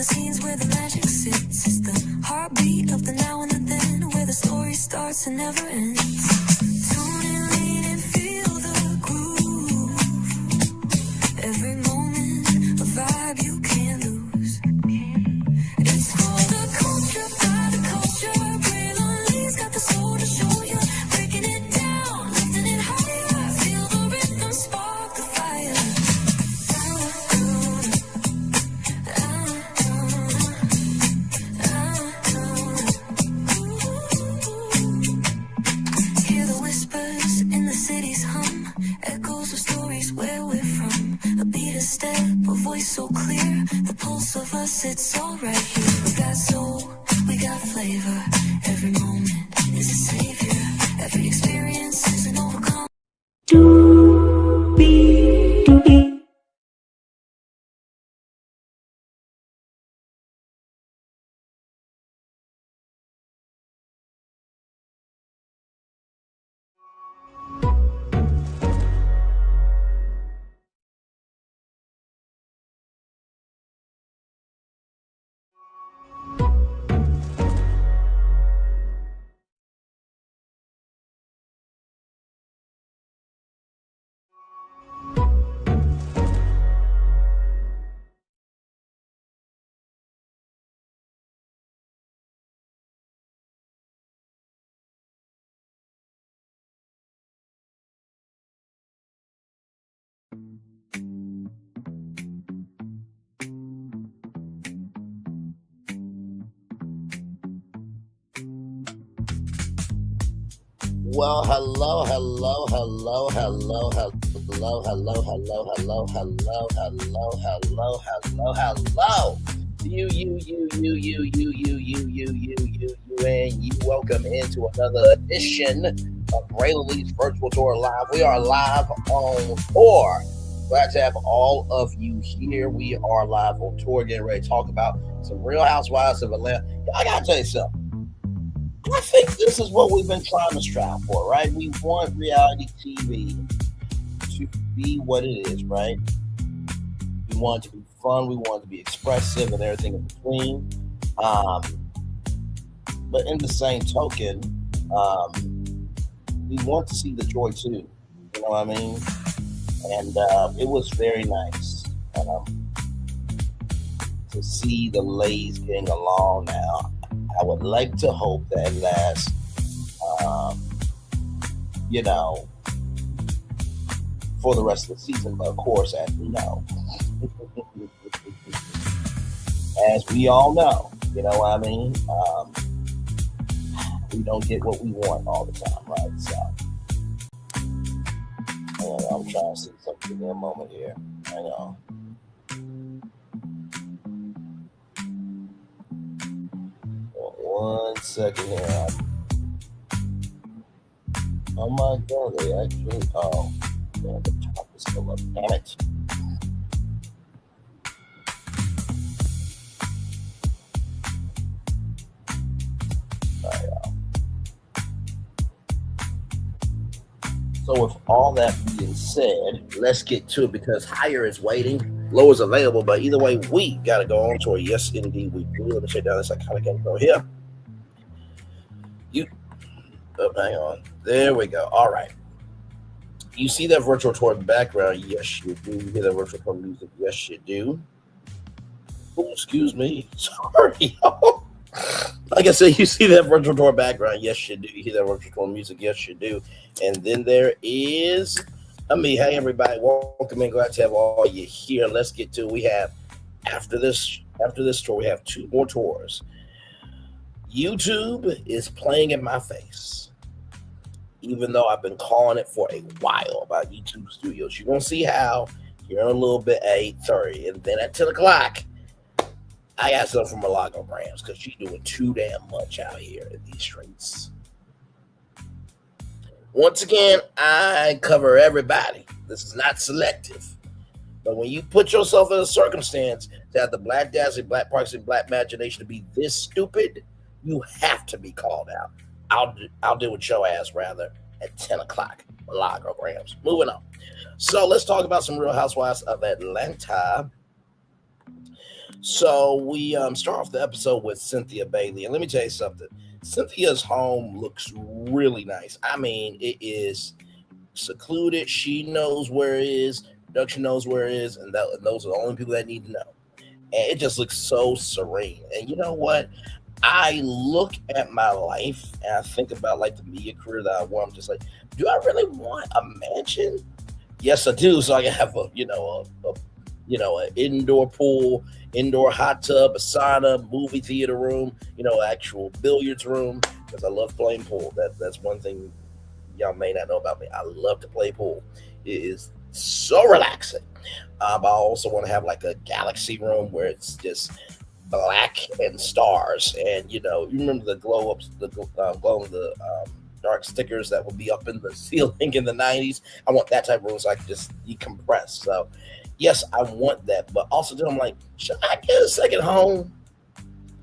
the scenes where the magic sits. It's the heartbeat of the now and the then, where the story starts and never ends. Tune in, lean and feel the groove. Every moment, a vibe you can't lose. It's for the culture, by the culture. Braylon got the soul to show you. Breaking it down, lifting it higher. Feel the rhythm, spark the fire. Hear the whispers in the city's hum, echoes of stories where we're from. A beat, a step, a voice so clear, the pulse of us, it's all right here. We got soul, we got flavor. Every moment is a savior. Every experience is an overcome. Well, hello, hello, hello, hello, hello, hello, hello, hello, hello, hello, hello, hello, hello. You, and you. Welcome into another edition of Rallied's Virtual Tour Live. We are live on tour. Glad to have all of you here. We are live on tour, getting ready to talk about some Real Housewives of Atlanta. I gotta tell you something. I think this is what we've been trying to strive for, right? We want reality TV to be what it is, right? We want it to be fun. We want it to be expressive and everything in between. But in the same token, we want to see the joy too. You know what I mean? And it was very nice to see the ladies getting along now. I would like to hope that it lasts, for the rest of the season. But of course, as we know, as we all know, you know what I mean? We don't get what we want all the time, right? So, I'm trying to see something in a moment here. I know. One second here. Oh my God, they actually, the top is still up. Damn it. Sorry, y'all. So with all that being said, let's get to it because higher is waiting, low is available, but either way, we got to go on tour. Yes, indeed, we do. Let me check down this. I kind of got to go here. Hang on. There we go. All right. You see that virtual tour in the background? Yes, you do. You hear that virtual tour music? Yes, you do. Oh, excuse me. Sorry. Like I said, you see that virtual tour background? Yes, you do. You hear that virtual tour music? Yes, you do. And then there is me. Hey, everybody. Welcome in. Glad to have all you here. Let's get to it. We have, after this tour, we have two more tours. YouTube is playing in my face, even though I've been calling it for a while about YouTube Studios. You're going to see how here in a little bit at 8:30. And then at 10 o'clock, I got something from Milagro Gramz because she's doing too damn much out here in these streets. Once again, I cover everybody. This is not selective. But when you put yourself in a circumstance to have the Black Dazzle, Black Parks, and Black Imagination to be this stupid, you have to be called out. I'll deal with your ass rather at 10 o'clock. Milagro Gramz. Moving on. So let's talk about some Real Housewives of Atlanta. So we start off the episode with Cynthia Bailey, and let me tell you something. Cynthia's home looks really nice. I mean, it is secluded. She knows where it is. Production knows where it is, and those are the only people that need to know. And it just looks so serene. And you know what? I look at my life and I think about like the media career that I want. I'm just like, do I really want a mansion? Yes, I do. So I can have an indoor pool, indoor hot tub, a sauna, movie theater room, actual billiards room because I love playing pool. That's one thing y'all may not know about me. I love to play pool. It is so relaxing. I also want to have like a galaxy room where it's just black and stars, and you remember the glow ups, the glow in the dark stickers that would be up in the ceiling in the '90s. I want that type of room so I can just decompress. So, yes, I want that, but also too, I'm like, should I get a second home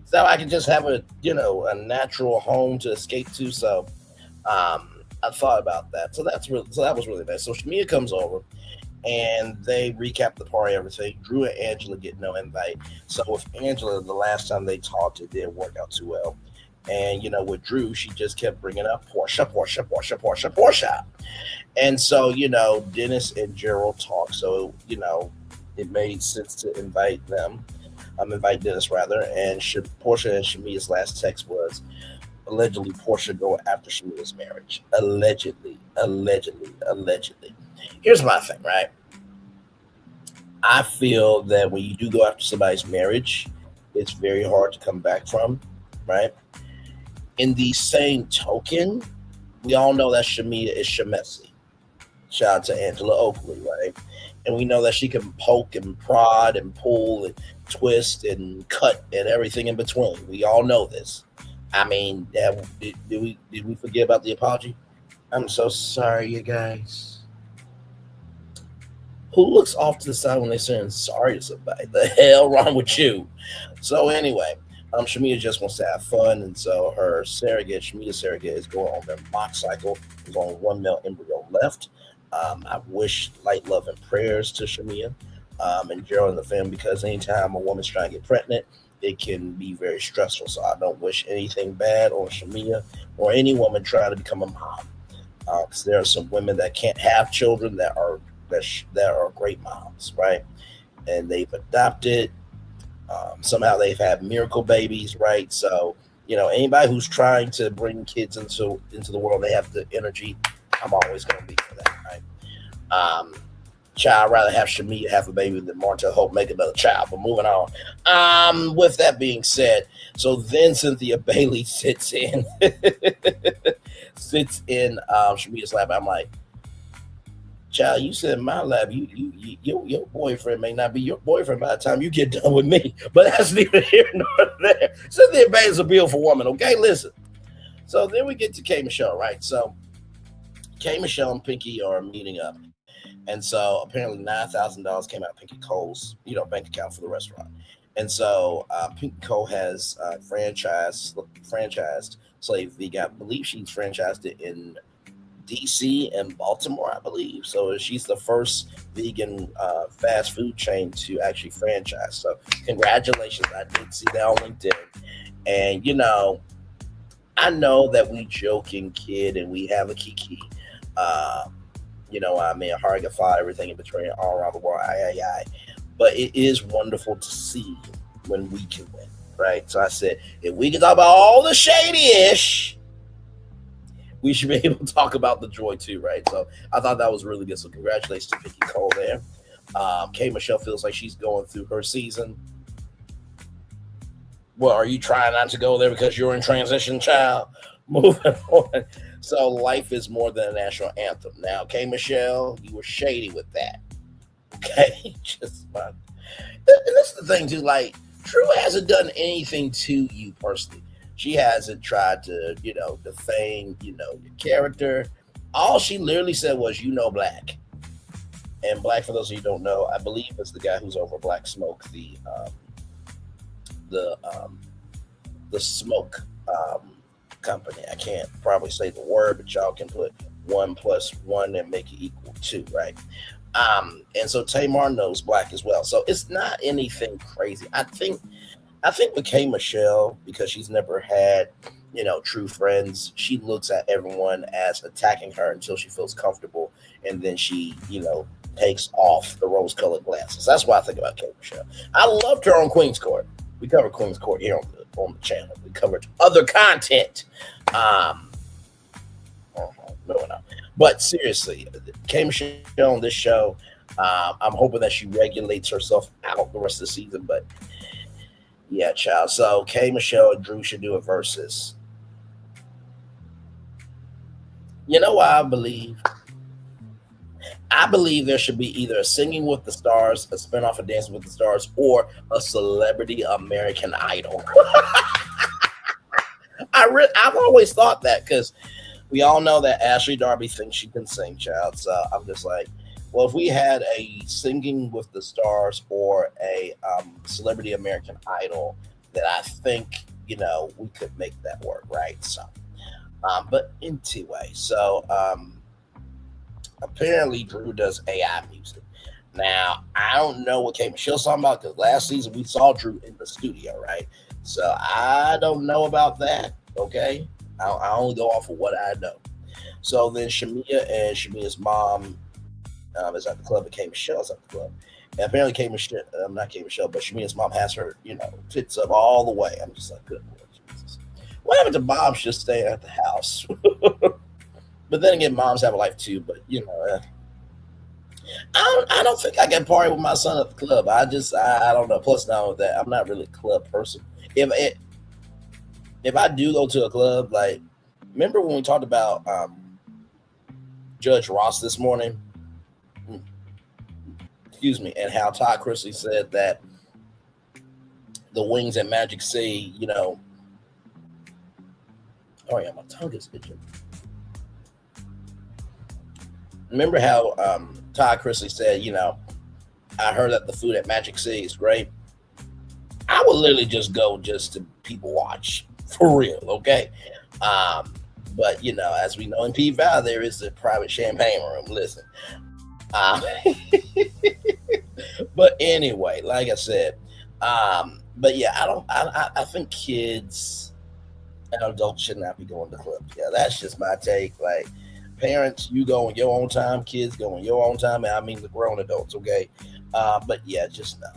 so I can just have a natural home to escape to? So, I thought about that. So that was really nice. So Shamea comes over and they recap the party, everything. Drew and Angela get no invite. So with Angela, the last time they talked, it didn't work out too well. And with Drew, she just kept bringing up Portia, Portia, Portia, Portia, Portia. And so Dennis and Gerald talk. So it made sense to invite them. Invite Dennis rather. And Portia and Shamea's last text was allegedly Portia going after Shamea's marriage. Allegedly. Here's my thing, right? I feel that when you do go after somebody's marriage, it's very hard to come back from, right? In the same token, we all know that Shamea is Shamesi. Shout out to Angela Oakley, right? And we know that she can poke and prod and pull and twist and cut and everything in between. We all know this. I mean, did we forget about the apology? I'm so sorry, you guys. Who looks off to the side when they're saying sorry to somebody? The hell wrong with you? So anyway, Shamea just wants to have fun, and so her surrogate, Shamea's surrogate, is going on their mock cycle. There's only one male embryo left. I wish light, love, and prayers to Shamea and Gerald and the family, because anytime a woman's trying to get pregnant, it can be very stressful. So I don't wish anything bad on Shamea or any woman trying to become a mom. Because there are some women that can't have children that are great moms, right? And they've adopted. Somehow they've had miracle babies, right? So anybody who's trying to bring kids into the world, they have the energy. I'm always going to be for that, right? Child, I'd rather have Shamea have a baby than Marta Hope make another child. But moving on. With that being said, so then Cynthia Bailey sits in Shamea's lap. I'm like, child, you said in my lap, your boyfriend may not be your boyfriend by the time you get done with me. But that's neither here nor there. Cynthia Bailey's a beautiful woman, okay? Listen. So then we get to K. Michelle, right? So K. Michelle and Pinky are meeting up. And so apparently $9,000 came out of Pinky Cole's, bank account for the restaurant. And so Pinky Cole has franchised Slave Vegan. I believe she's franchised it in DC and Baltimore, I believe. So she's the first vegan fast food chain to actually franchise. So congratulations. I did see that on LinkedIn. And, I know that we joke and kid and we have a kiki. I mean, Hargafy, everything in between, all around the world, but it is wonderful to see when we can win, right? So I said, if we can talk about all the shady-ish, we should be able to talk about the joy too, right? So I thought that was really good. So congratulations to Pinky Cole there. K. Michelle feels like she's going through her season. Well, are you trying not to go there because you're in transition, child? Moving on. So life is more than a national anthem. Now, K. Michelle, you were shady with that. Okay? And that's the thing, too. Like, Drew hasn't done anything to you personally. She hasn't tried to, defame, your character. All she literally said was, Black. And Black, for those of you who don't know, I believe is the guy who's over Black Smoke, the smoke company. I can't probably say the word, but y'all can put 1 + 1 and make it equal 2, right? And so Tamar knows black as well. So it's not anything crazy. I think with K Michelle, because she's never had, true friends, she looks at everyone as attacking her until she feels comfortable, and then she, takes off the rose-colored glasses. That's why I think about K Michelle. I loved her on Queen's Court. We covered Queen's Court here on the channel. We covered other content. No. But seriously, K Michelle on this show, I'm hoping that she regulates herself out the rest of the season. But yeah, child. So K Michelle and Drew should do a versus. You know why I believe? I believe there should be either a Singing with the Stars, a spinoff of Dancing with the Stars, or a Celebrity American Idol. I've always thought that because we all know that Ashley Darby thinks she can sing, child. So I'm just like, well, if we had a Singing with the Stars or a Celebrity American Idol, that I think, we could make that work, right? So, but anyway, so apparently Drew does AI music. Now, I don't know what K Michelle's talking about because last season we saw Drew in the studio, right? So I don't know about that, okay? I only go off of what I know. So then Shamea and Shamea's mom is at the club, and K Michelle's at the club. And apparently K Michelle, not K Michelle, but Shamea's mom has her, tits up all the way. I'm just like, good Lord Jesus. What happened to moms just staying at the house? But then again, moms have a life too, but I don't think I can party with my son at the club. I don't know. Plus, now with that, I'm not really a club person. If I do go to a club, like, remember when we talked about Judge Ross this morning? Excuse me, and how Todd Chrisley said that the wings at Magic City, oh yeah, my tongue is itching. Remember how Todd Chrisley said, I heard that the food at Magic City is great. I would literally just go just to people watch, for real, okay? But, as we know in P Valley, there is a private champagne room. Listen. But anyway, like I said, but yeah, I think kids and adults should not be going to clubs. Yeah, that's just my take. Like, parents, you go on your own time, kids go on your own time, and I mean the grown adults, okay? But yeah, just no.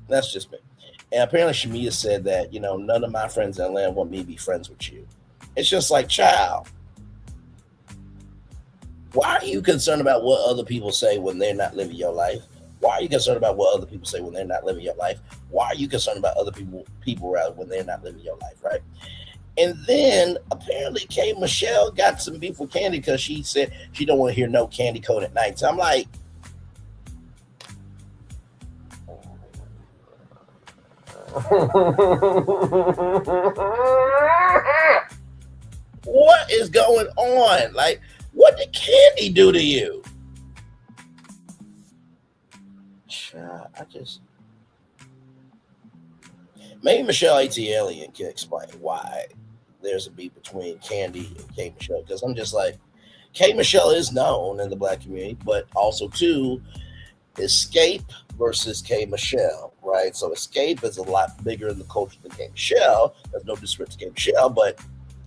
That's just me. And apparently Shamea said that, none of my friends in Atlanta want me to be friends with you. It's just like, child, why are you concerned about what other people say when they're not living your life? Why are you concerned about what other people say when they're not living your life? Why are you concerned about other people rather when they're not living your life, right? And then apparently K Michelle got some beef with Candy because she said she don't want to hear no Candy Code at night. So I'm like, what is going on? Like, what did Candy do to you? Maybe Michelle ATLian can explain why there's a beef between Candy and K Michelle, because I'm just like, K Michelle is known in the black community, but also too, Escape versus K Michelle, right? So Escape is a lot bigger in the culture than K Michelle. There's no disrespect to K Michelle, but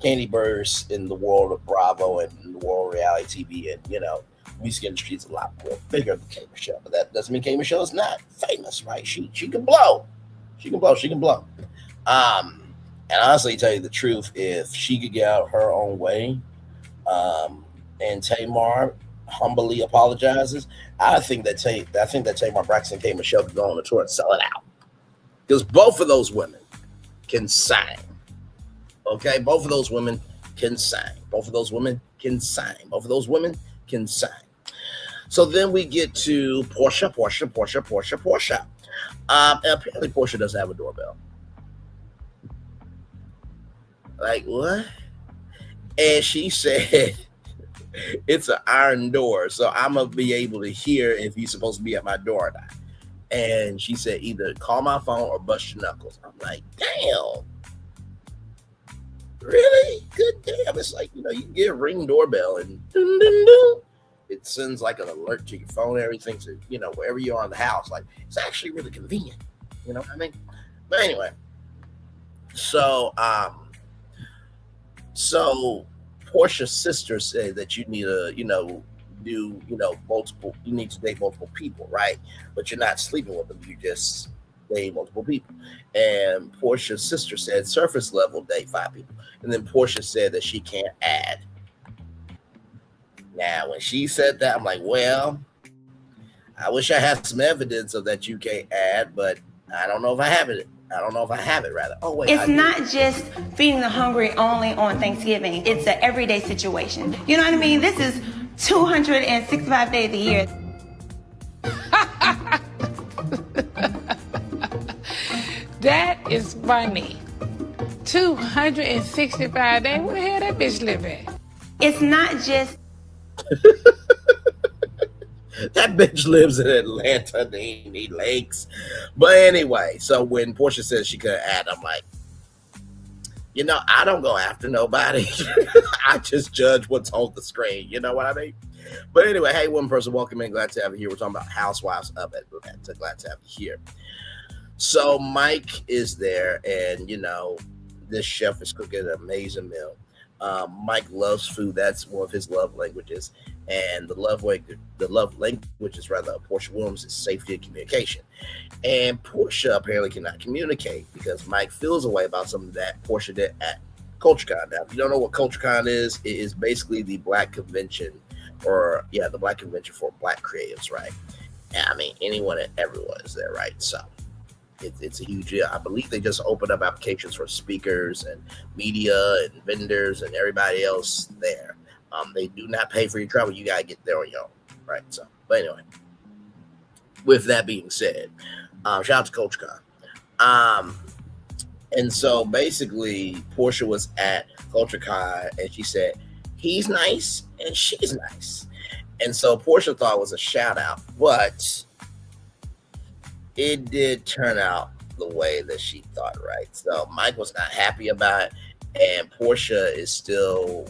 Candy Burst in the world of Bravo and in the world of reality TV and music industry is a lot more bigger than K Michelle. But that doesn't mean K Michelle is not famous, right? She can blow. She can blow. And honestly, tell you the truth, if she could get out her own way, and Tamar humbly apologizes, I think that Tamar Braxton and K Michelle could go on the tour and sell it out. Because both of those women can sing. Okay? Both of those women can sing. Both of those women can sing. Both of those women can sing. So then we get to Portia. And apparently Portia doesn't have a doorbell. Like, what? And she said, it's an iron door, so I'm going to be able to hear if he's supposed to be at my door or not. And she said, either call my phone or bust your knuckles. I'm like, damn. Really? Good damn. It's like, you can get a Ring doorbell and dun, dun, dun. it sends like an alert to your phone and everything, to wherever you are in the house. Like, it's actually really convenient. You know what I mean? But anyway, so so Portia's sister said that you need to do multiple. You need to date multiple people, right? But you're not sleeping with them. You just date multiple people. And Portia's sister said surface level date 5 people. And then Portia said that she can't add. Now, when she said that, I'm like, well, I wish I had some evidence of that you can't add, but I don't know if I have it. Rather. Oh, wait. It's not just feeding the hungry only on Thanksgiving. It's an everyday situation. You know what I mean? This is 265 days a year. That is funny. 265 days? Where the hell that bitch live at? It's not just... That bitch lives in Atlanta. They need lakes. But anyway, so when Portia says she couldn't add, I'm like, I don't go after nobody. I just judge what's on the screen. You know what I mean? But anyway, hey, one person, welcome in. Glad to have you here. We're talking about Housewives of Atlanta. Glad to have you here. So Mike is there, and this chef is cooking an amazing meal. Mike loves food. That's one of his love languages. And the love language is rather Portia Williams is safety and communication. And Portia apparently cannot communicate because Mike feels a way about something that Portia did at CultureCon. Now, if you don't know what CultureCon is, it is basically the Black convention, the Black convention for Black creatives, right? And I mean, anyone and everyone is there, right? So it's a huge deal. I believe they just opened up applications for speakers and media and vendors and everybody else there. They do not pay for your travel. You gotta get there on your own, right? So, but anyway, with that being said, shout out to CultureCon. And so basically, Portia was at CultureCon and she said, he's nice and she's nice. And so Portia thought it was a shout out, but it did turn out the way that she thought, right? So Mike was not happy about it, and Portia is still,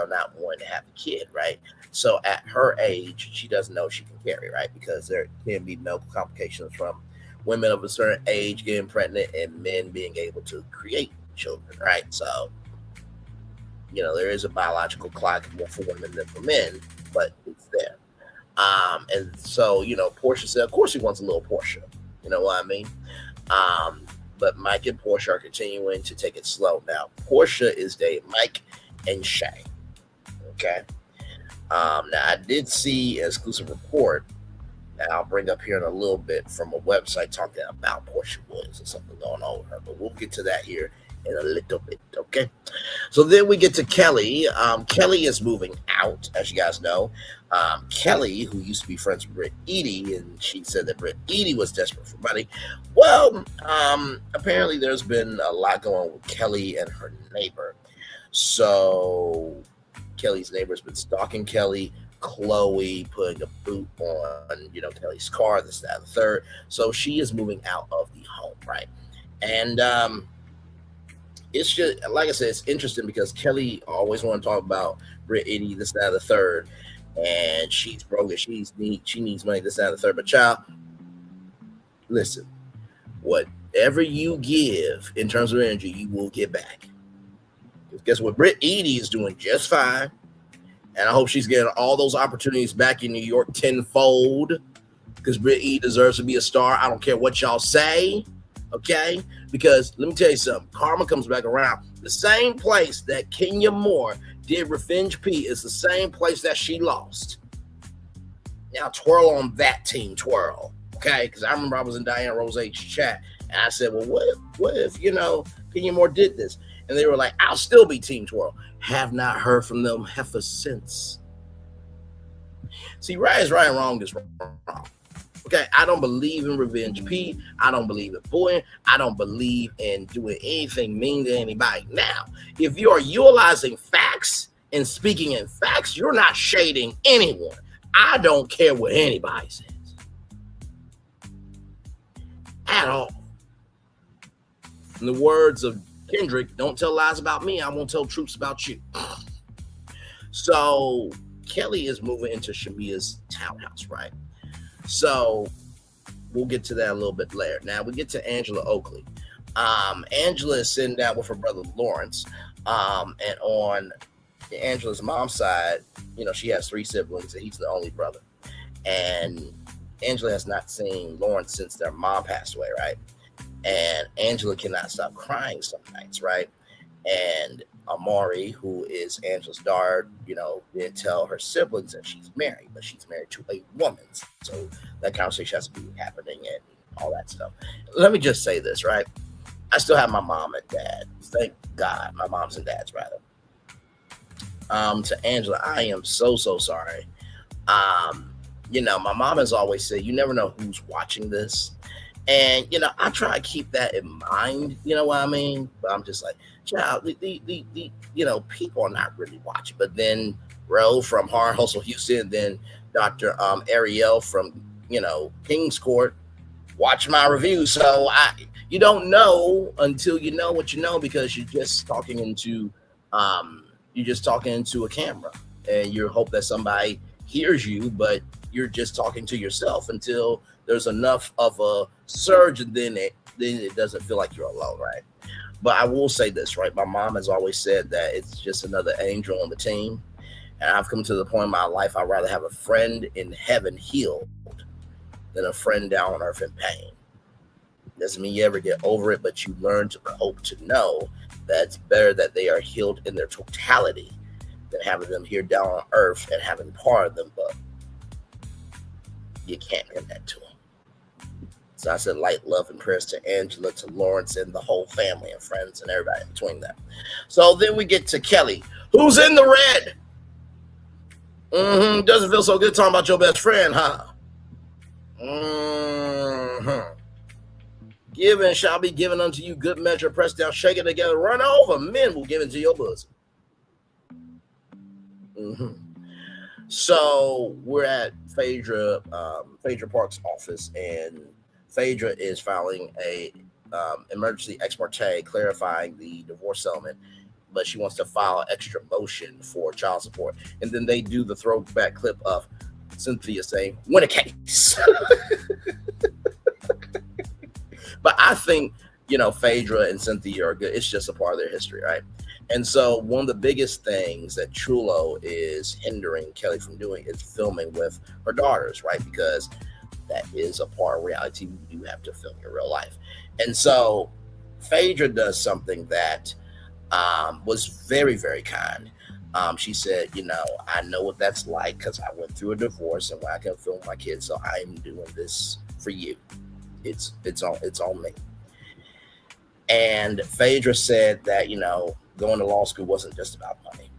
not wanting to have a kid, right? So at her age, she doesn't know she can carry, right? Because there can be medical complications from women of a certain age getting pregnant and men being able to create children, right? So, there is a biological clock more for women than for men, but it's there. And so, Portia said, of course he wants a little Portia. You know what I mean? But Mike and Portia are continuing to take it slow. Now, Portia is dating Mike and Shay. Okay. Now, I did see an exclusive report that I'll bring up here in a little bit from a website talking about Portia Williams and something going on with her. But we'll get to that here in a little bit. Okay. So then we get to Kelli. Kelli is moving out, as you guys know. Kelli, who used to be friends with Britt Eady, and she said that Britt Eady was desperate for money. Well, apparently there's been a lot going on with Kelli and her neighbor. So Kelli's neighbor's been stalking Kelli, Chloe putting a boot on, Kelli's car, this, that, and the third. So she is moving out of the home, right? And it's just, like I said, it's interesting because Kelli always want to talk about Britt Eady, this, that, and the third. And she's broke. She needs money, this, that, and the third. But child, listen, whatever you give in terms of energy, you will get back. Guess what? Britt Eady is doing just fine. And I hope she's getting all those opportunities back in New York tenfold. Because Britt Eady deserves to be a star. I don't care what y'all say. Okay? Because let me tell you something. Karma comes back around. The same place that Kenya Moore did Revenge P is the same place that she lost. Now twirl on that team, twirl. Okay? Because I remember I was in Diana Rose's chat. And I said, well, what if Kenya Moore did this? And they were like, I'll still be Team Twirl. Have not heard from them ever since. See, right is right and wrong is wrong. Okay, I don't believe in Revenge P. I don't believe in bullying. I don't believe in doing anything mean to anybody. Now, if you are utilizing facts and speaking in facts, you're not shading anyone. I don't care what anybody says. At all. In the words of Kendrick, don't tell lies about me. I won't tell truths about you. So Kelli is moving into Shamea's townhouse, right? So we'll get to that a little bit later. Now we get to Angela Oakley. Angela is sitting down with her brother Lawrence, and on Angela's mom's side, she has 3 siblings and he's the only brother. And Angela has not seen Lawrence since their mom passed away, right? And Angela cannot stop crying some nights, right? And Amari, who is Angela's daughter, didn't tell her siblings that she's married, but she's married to a woman. So that conversation has to be happening and all that stuff. Let me just say this, right? I still have my mom and dad. Thank God, my moms and dads, rather. To Angela, I am so sorry. My mom has always said, you never know who's watching this. And, I try to keep that in mind, you know what I mean? But I'm just like, child, the people are not really watching. But then Ro from Hard Hustle Houston, then Dr. Ariel from, King's Court, watch my review. So you don't know until you know what you know, because you're just talking into a camera and you hope that somebody hears you, but you're just talking to yourself until there's enough of a surge, and then it doesn't feel like you're alone, right? But I will say this, right? My mom has always said that it's just another angel on the team. And I've come to the point in my life, I'd rather have a friend in heaven healed than a friend down on earth in pain. Doesn't mean you ever get over it, but you learn to cope, to know that it's better that they are healed in their totality than having them here down on earth and having part of them, but you can't connect to them. So I said light, love, and prayers to Angela, to Lawrence, and the whole family and friends and everybody in between them. So then we get to Kelli, who's in the red. Doesn't feel so good talking about your best friend, huh? Given shall be given unto you, good measure, pressed down, shaken together, run over. Men will give into your bosom. So we're at Phaedra Parks' office, and Phaedra is filing a emergency ex parte clarifying the divorce settlement, but she wants to file an extra motion for child support. And then they do the throwback clip of Cynthia saying, win a case. But I think, Phaedra and Cynthia are good. It's just a part of their history, right? And so one of the biggest things that Chulo is hindering Kelli from doing is filming with her daughters, right? Because that is a part of reality. You do have to film your real life. And so Phaedra does something that was very, very kind. She said, I know what that's like because I went through a divorce and I can film my kids. So I'm doing this for you. It's on me. And Phaedra said that, going to law school wasn't just about money.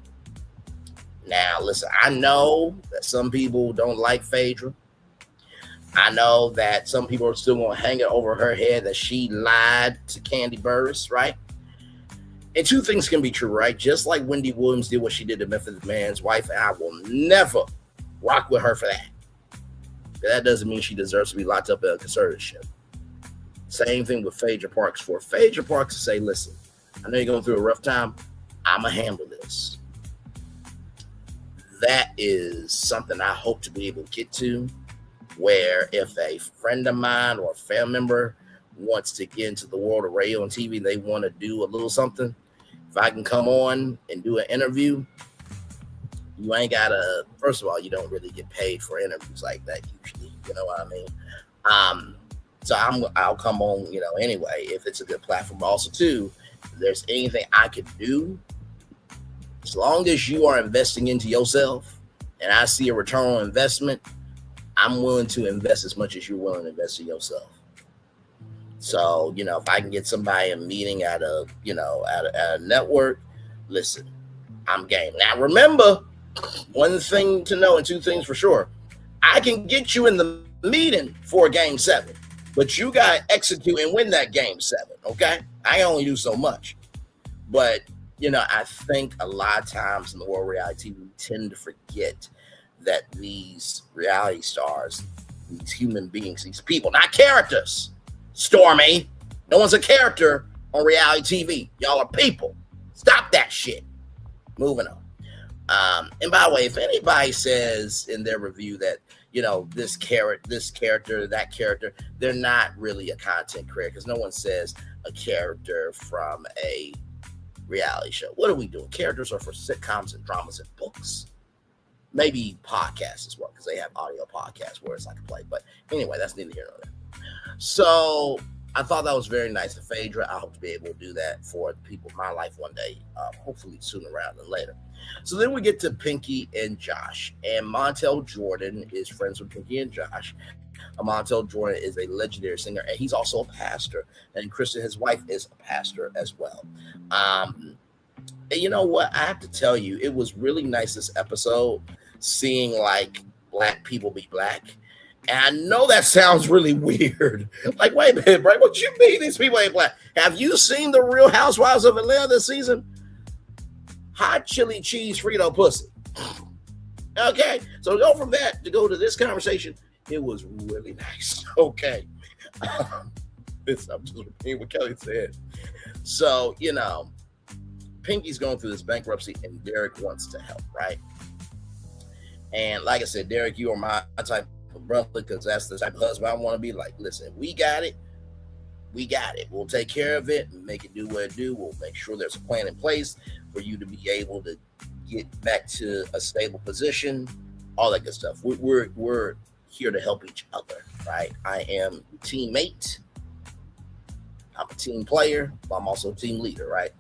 Now, listen, I know that some people don't like Phaedra. I know that some people are still going to hang it over her head that she lied to Candy Burris, right? And 2 things can be true, right? Just like Wendy Williams did what she did to Memphis Man's wife, and I will never rock with her for that. That doesn't mean she deserves to be locked up in a conservatorship. Same thing with Phaedra Parks. For Phaedra Parks to say, listen, I know you're going through a rough time. I'm going to handle this. That is something I hope to be able to get to, where if a friend of mine or a family member wants to get into the world of radio and TV, they want to do a little something, if I can come on and do an interview, you ain't got to, first of all, you don't really get paid for interviews like that usually, you know what I mean? So I'll come on, anyway, if it's a good platform. Also, too, if there's anything I could do, as long as you are investing into yourself and I see a return on investment, I'm willing to invest as much as you're willing to invest in yourself. So, if I can get somebody a meeting at a network, listen, I'm game. Now, remember, one thing to know and 2 things for sure. I can get you in the meeting for Game 7, but you got to execute and win that Game 7, okay? I only do so much. But, I think a lot of times in the world of reality, we tend to forget that these reality stars, these human beings, these people, not characters, Stormy, no one's a character on reality TV. Y'all are people. Stop that shit. Moving And by the way, if anybody says in their review that, this character, that character, they're not really a content creator, because no one says a character from a reality show. What are we doing? Characters are for sitcoms and dramas and books. Maybe podcasts as well, because they have audio podcasts where it's like a play. But anyway, that's neither here nor there. So I thought that was very nice of Phaedra. I hope to be able to do that for the people in my life one day, hopefully sooner rather than later. So then we get to Pinky and Josh. And Montel Jordan is friends with Pinky and Josh. Montel Jordan is a legendary singer, and he's also a pastor. And Kristen, his wife, is a pastor as well. And you know what? I have to tell you, it was really nice this episode, seeing like black people be black. And I know that sounds really weird. Like, wait a minute, Brad, what you mean these people ain't black? Have you seen the Real Housewives of Atlanta this season? Hot chili cheese Frito pussy. Okay, so go from that to go to this conversation. It was really nice. Okay. I'm just repeating what Kelly said. So, Pinky's going through this bankruptcy and Derek wants to help, right? And like I said, Derek, you are my type of brother, because that's the type of husband I want to be. Like, listen, we got it. We got it. We'll take care of it and make it do what it do. We'll make sure there's a plan in place for you to be able to get back to a stable position, all that good stuff. We're here to help each other, right? I am a teammate. I'm a team player, but I'm also a team leader, right?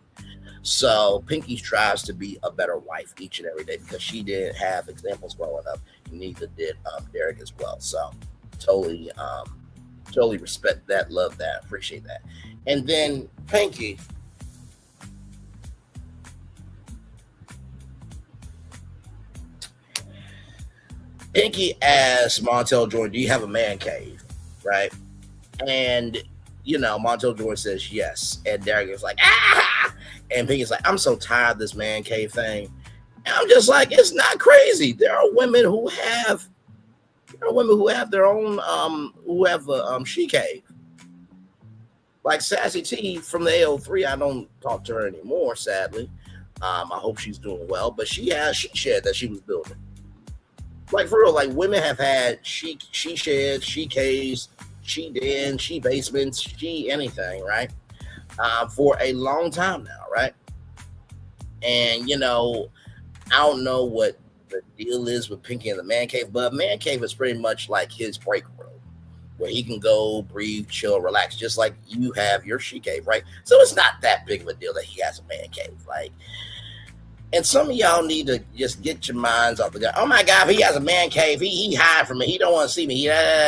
So Pinky strives to be a better wife each and every day, because she didn't have examples growing up, and neither did Derek as well. So totally respect that, love that, appreciate that. And then Pinky, asked Montel Jordan, do you have a man cave, right? And Montel Jordan says yes, and Derek is like, ah! And Pinky's like, I'm so tired of this man cave thing. And I'm just like, it's not crazy. There are women who have their own who have a she cave. Like Sassy T from the AO3. I don't talk to her anymore, sadly. I hope she's doing well, but she shed that she was building. Like, for real, like, women have had she sheds, she caves, she den, she basements, she anything, right? For a long time now, right? And, I don't know what the deal is with Pinky and the man cave, but man cave is pretty much like his break room, where he can go, breathe, chill, relax, just like you have your she cave, right? So it's not that big of a deal that he has a man cave, like. And some of y'all need to just get your minds off the guy. Oh my God, if he has a man cave, he hide from me. He don't want to see me.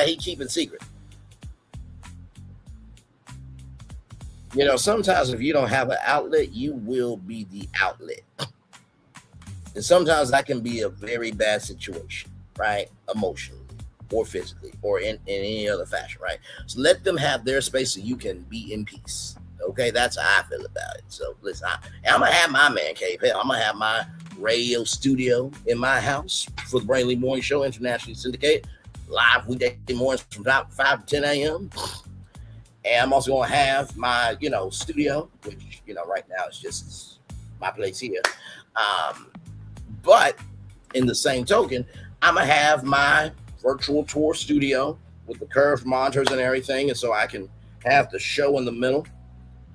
He keeping secret. Sometimes if you don't have an outlet, you will be the outlet. And sometimes that can be a very bad situation, right? Emotionally or physically or in any other fashion, right? So let them have their space so you can be in peace. Okay, that's how I feel about it. So listen, I'm going to have my man cave. Hell, I'm going to have my radio studio in my house for the Brainly Morning Show, internationally syndicated, live weekday mornings from 5 to 10 a.m. And I'm also going to have my, studio, which, right now is just my place here. But in the same token, I'm going to have my virtual tour studio with the curved monitors and everything. And so I can have the show in the middle.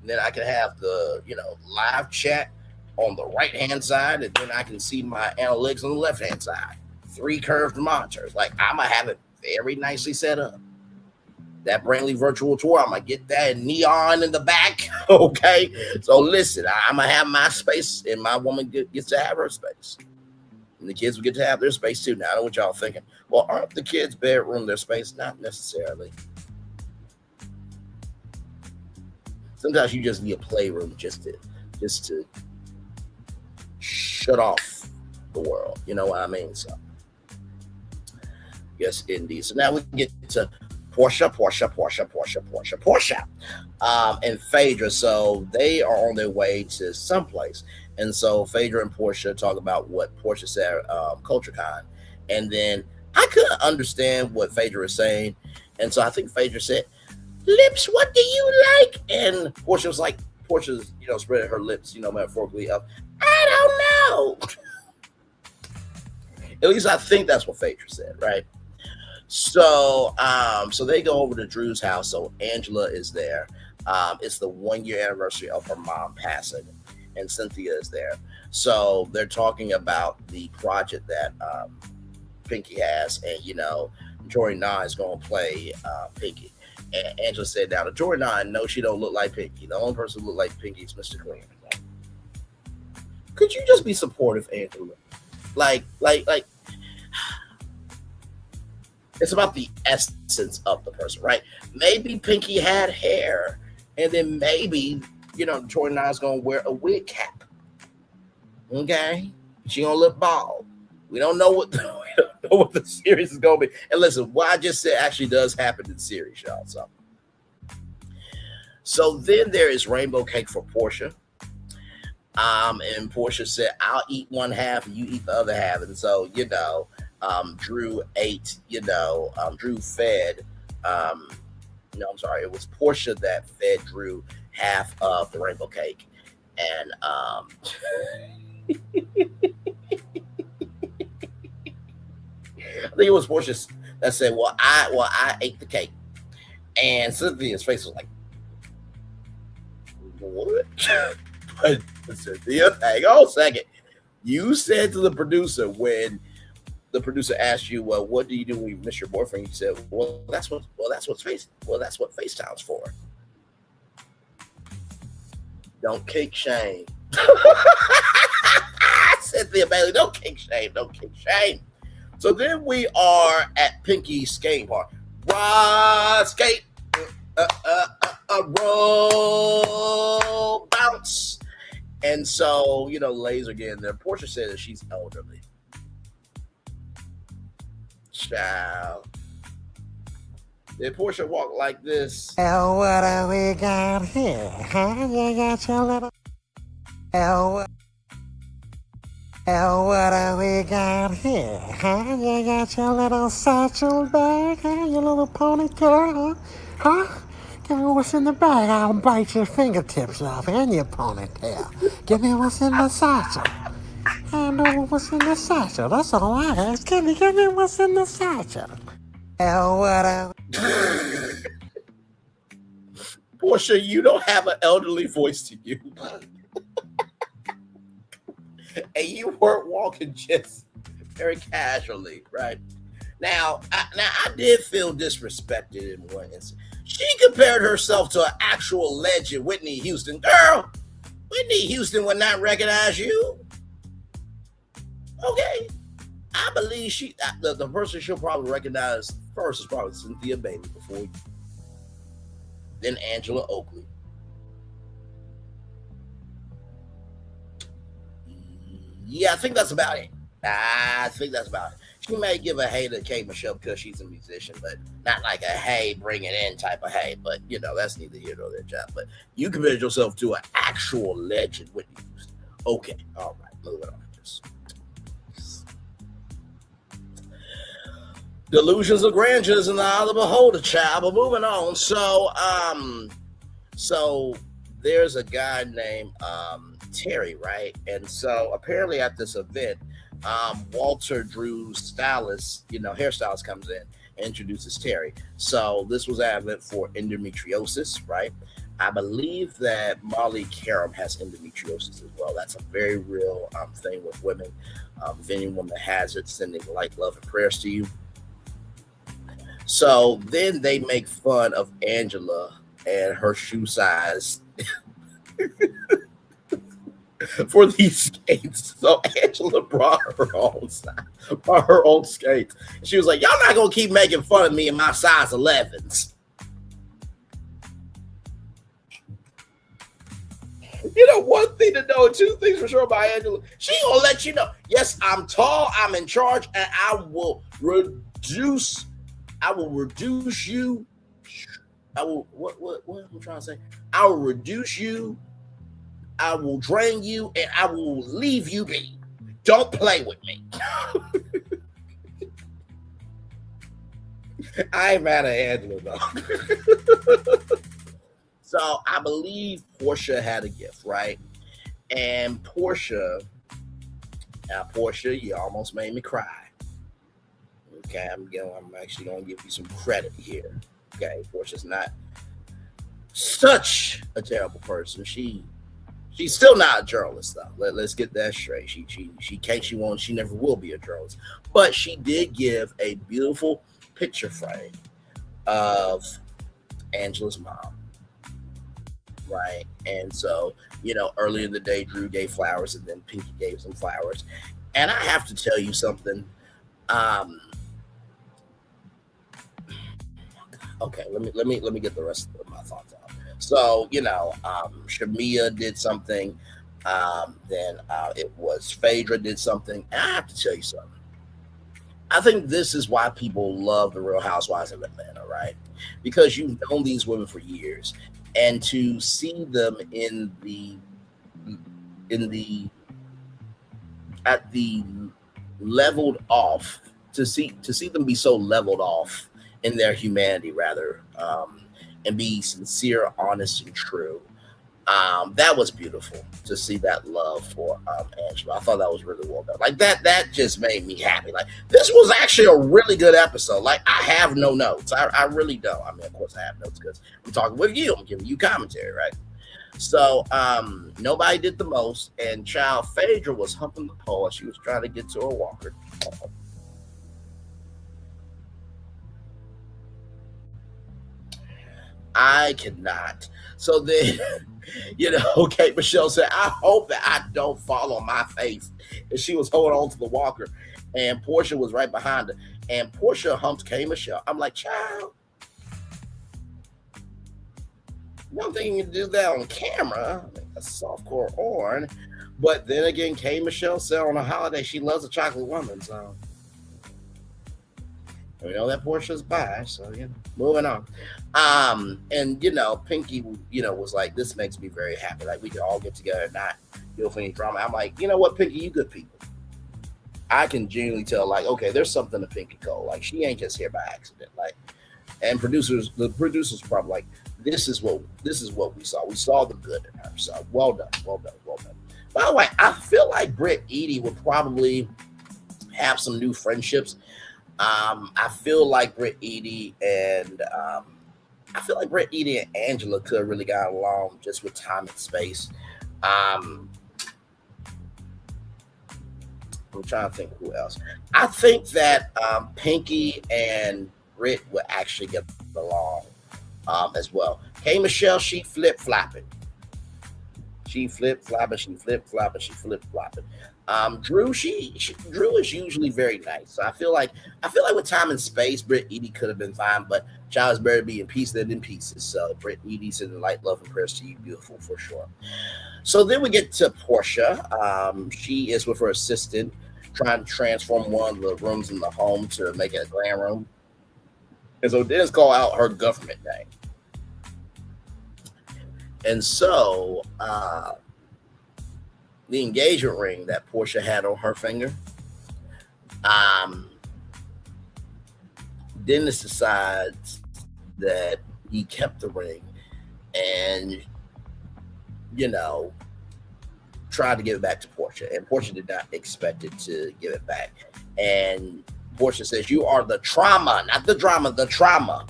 And then I can have the, live chat on the right-hand side. And then I can see my analytics on the left-hand side. 3 curved monitors. Like, I'm going to have it very nicely set up. That Brainly virtual tour, I'm going to get that neon in the back. Okay. So listen, I'm going to have my space, and my woman gets to have her space. And the kids will get to have their space too. Now, I know what y'all thinking. Well, aren't the kids' bedroom their space? Not necessarily. Sometimes you just need a playroom just to shut off the world. You know what I mean? So, yes, indeed. So now we get to Portia, and Phaedra. So they are on their way to someplace. And so Phaedra and Portia talk about what Portia said, CultureCon. And then I couldn't understand what Phaedra was saying. And so I think Phaedra said, lips, what do you like? And Portia was like, Portia's, spreading her lips, metaphorically up. I don't know. At least I think that's what Phaedra said, right? So, so they go over to Drew's house. So Angela is there. It's the 1 year anniversary of her mom passing, and Cynthia is there. So they're talking about the project that Pinky has, and Jory 9 is going to play Pinky. And Angela said, "Now, the Jory 9, no, she don't look like Pinky. The only person who look like Pinky is Mr. Clean." Could you just be supportive, Angela? Like, it's about the essence of the person, right? Maybe Pinky had hair, and then maybe, Jory 9 is going to wear a wig cap. Okay? She going to look bald. We don't know what the series is going to be. And listen, what I just said actually does happen in the series, y'all. So then there is rainbow cake for Portia. And Portia said, "I'll eat one half and you eat the other half." And so, Drew ate, Drew fed, no, I'm sorry, it was Portia that fed Drew half of the rainbow cake. And, I think it was Portia that said, well, I ate the cake. And Cynthia's face was like, what? But Cynthia, hang on a second. You said to the producer when the producer asked you, well, what do you do when you miss your boyfriend? You said, that's what FaceTime's for. Don't kink shame. Cynthia Bailey, don't kink shame. So then we are at Pinky's skating park. Ride, skate, roll, bounce. And so, ladies are getting there. Portia said that she's elderly. Child. Did Portia walk like this? Oh, what do we got here? Huh? You got your little... Oh, what do we got here? Huh? You got your little satchel bag? Huh? Your little ponytail? Huh? Give me what's in the bag. I'll bite your fingertips off and your ponytail. Give me what's in the satchel. I know what's in the satchel. That's all I ask. Give me what's in the satchel. Oh, what do... Portia, you don't have an elderly voice to you. And you weren't walking just very casually, right? Now I did feel disrespected in one instance. She compared herself to an actual legend, Whitney Houston. Girl, Whitney Houston would not recognize you. Okay. I believe the person she'll probably recognize first is probably Cynthia Bailey before you. Then Angela Oakley. Yeah, I think that's about it. She may give a hey to K. Michelle because she's a musician, but not like a hey, bring it in type of hey. But, that's neither here nor there, job. But you compared yourself to an actual legend, Whitney Houston. Okay, all right, moving on. Delusions of grandeur is in the eye of the beholder, child. But moving on. So there's a guy named Terry, right? And so apparently at this event, Walter Drew's stylist, hairstylist comes in and introduces Terry. So this was an event for endometriosis, right? I believe that Molly Karam has endometriosis as well. That's a very real thing with women. If any woman has it, sending light, love, and prayers to you. So then they make fun of Angela and her shoe size for these skates. So Angela brought her own skates. She was like, y'all not going to keep making fun of me in my size 11s. One thing to know, two things for sure about Angela. She going to let you know, yes, I'm tall, I'm in charge, and I will reduce you. What am I trying to say? I will reduce you. I will drain you, and I will leave you be. Don't play with me. I ain't mad at Angela, though. So I believe Portia had a gift, right? And Portia, you almost made me cry. Okay, I'm actually going to give you some credit here. Okay, Portia's not such a terrible person. She's still not a journalist though. Let's get that straight. She can't, she won't, she never will be a journalist. But she did give a beautiful picture frame of Angela's mom. Right. And so, earlier in the day, Drew gave flowers and then Pinky gave some flowers. And I have to tell you something. Okay, let me get the rest of my thoughts out. So, Shamea did something. Then it was Phaedra did something. And I have to tell you something. I think this is why people love the Real Housewives of Atlanta, right? Because you've known these women for years, and to see them at the leveled off, to see them be so leveled off in their humanity, rather, and be sincere, honest, and true. That was beautiful to see that love for Angela. I thought that was really well done. Like that just made me happy. Like, this was actually a really good episode. Like, I have no notes. I really don't. I mean, of course I have notes because I'm talking with you. I'm giving you commentary, right? So nobody did the most, and child Phaedra was humping the pole. She was trying to get to her walker. I cannot. So then, Kate Michelle said, I hope that I don't fall on my face. And she was holding on to the walker, and Portia was right behind her. And Portia humped Kate Michelle. I'm like, child, I don't think you can do that on camera. I think that's softcore porn. But then again, Kate Michelle said on a holiday she loves a chocolate woman. So we know that Portia's bi, so moving on. And Pinky, was like, this makes me very happy. Like, we can all get together and not deal with any drama. I'm like, you know what, Pinky, you good people. I can genuinely tell, like, okay, there's something to Pinky Cole. Like, she ain't just here by accident. Like, and the producers probably like, this is what we saw. We saw the good in her. So well done. By the way, I feel like Britt Edie would probably have some new friendships. I feel like Britt Edie and Angela could have really got along just with time and space. I'm trying to think who else. I think that Pinky and Britt would actually get along as well. Hey, Michelle, she flip-flopping. Drew, Drew is usually very nice. So I feel like with time and space, Britt Edie could have been fine, but child's better be in peace than in pieces. So Britt Edie sending light, love, and prayers to you, beautiful for sure. So then we get to Portia. She is with her assistant trying to transform one of the rooms in the home to make it a grand room. And so Dennis called out her government name. And so the engagement ring that Portia had on her finger, Dennis decides that he kept the ring and, tried to give it back to Portia. And Portia did not expect it to give it back. And Portia says, you are the trauma, not the drama, the trauma.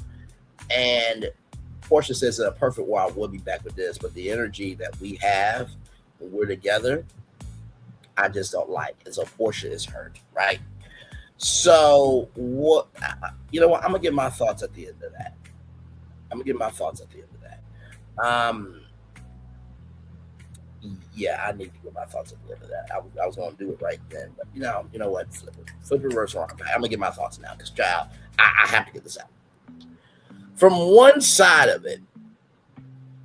And Portia says, in a perfect world, we'll be back with this. But the energy that we have when we're together, I just don't like. And so Portia is hurt, right? So what? I'm gonna give my thoughts at the end of that. Yeah, I need to give my thoughts at the end of that. I was gonna do it right then, but you know what? Flip it reverse around. I'm gonna give my thoughts now because, child, I have to get this out. From one side of it,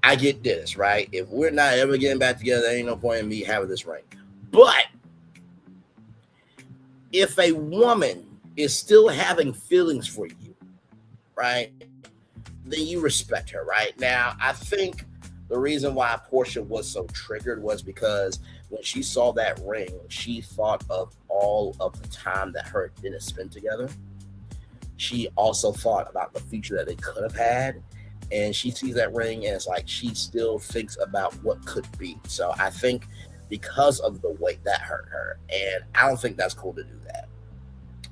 I get this, right? If we're not ever getting back together, there ain't no point in me having this ring. But if a woman is still having feelings for you, right, then you respect her, right? Now, I think the reason why Portia was so triggered was because when she saw that ring, she thought of all of the time that her and Dennis spent together. She also thought about the future that they could have had. And she sees that ring and it's like she still thinks about what could be. So I think because of the weight that hurt her. And I don't think that's cool to do that.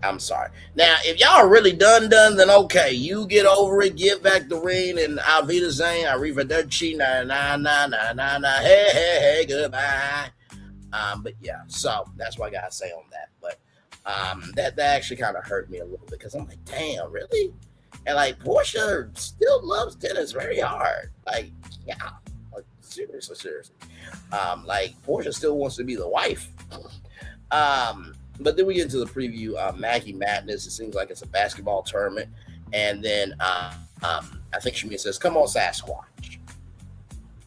I'm sorry. Now, if y'all are really done, then okay, you get over it, give back the ring, and Auf Wiedersehen, arrivederci, na, hey, goodbye. But yeah, so that's what I gotta say on that. But that actually kind of hurt me a little bit because I'm like, damn, really? And like Portia still loves Dennis very hard. Like, yeah, like seriously. Like Portia still wants to be the wife. But then we get into the preview, Maggie Madness. It seems like it's a basketball tournament. And then I think Shamea says, come on, Sasquatch.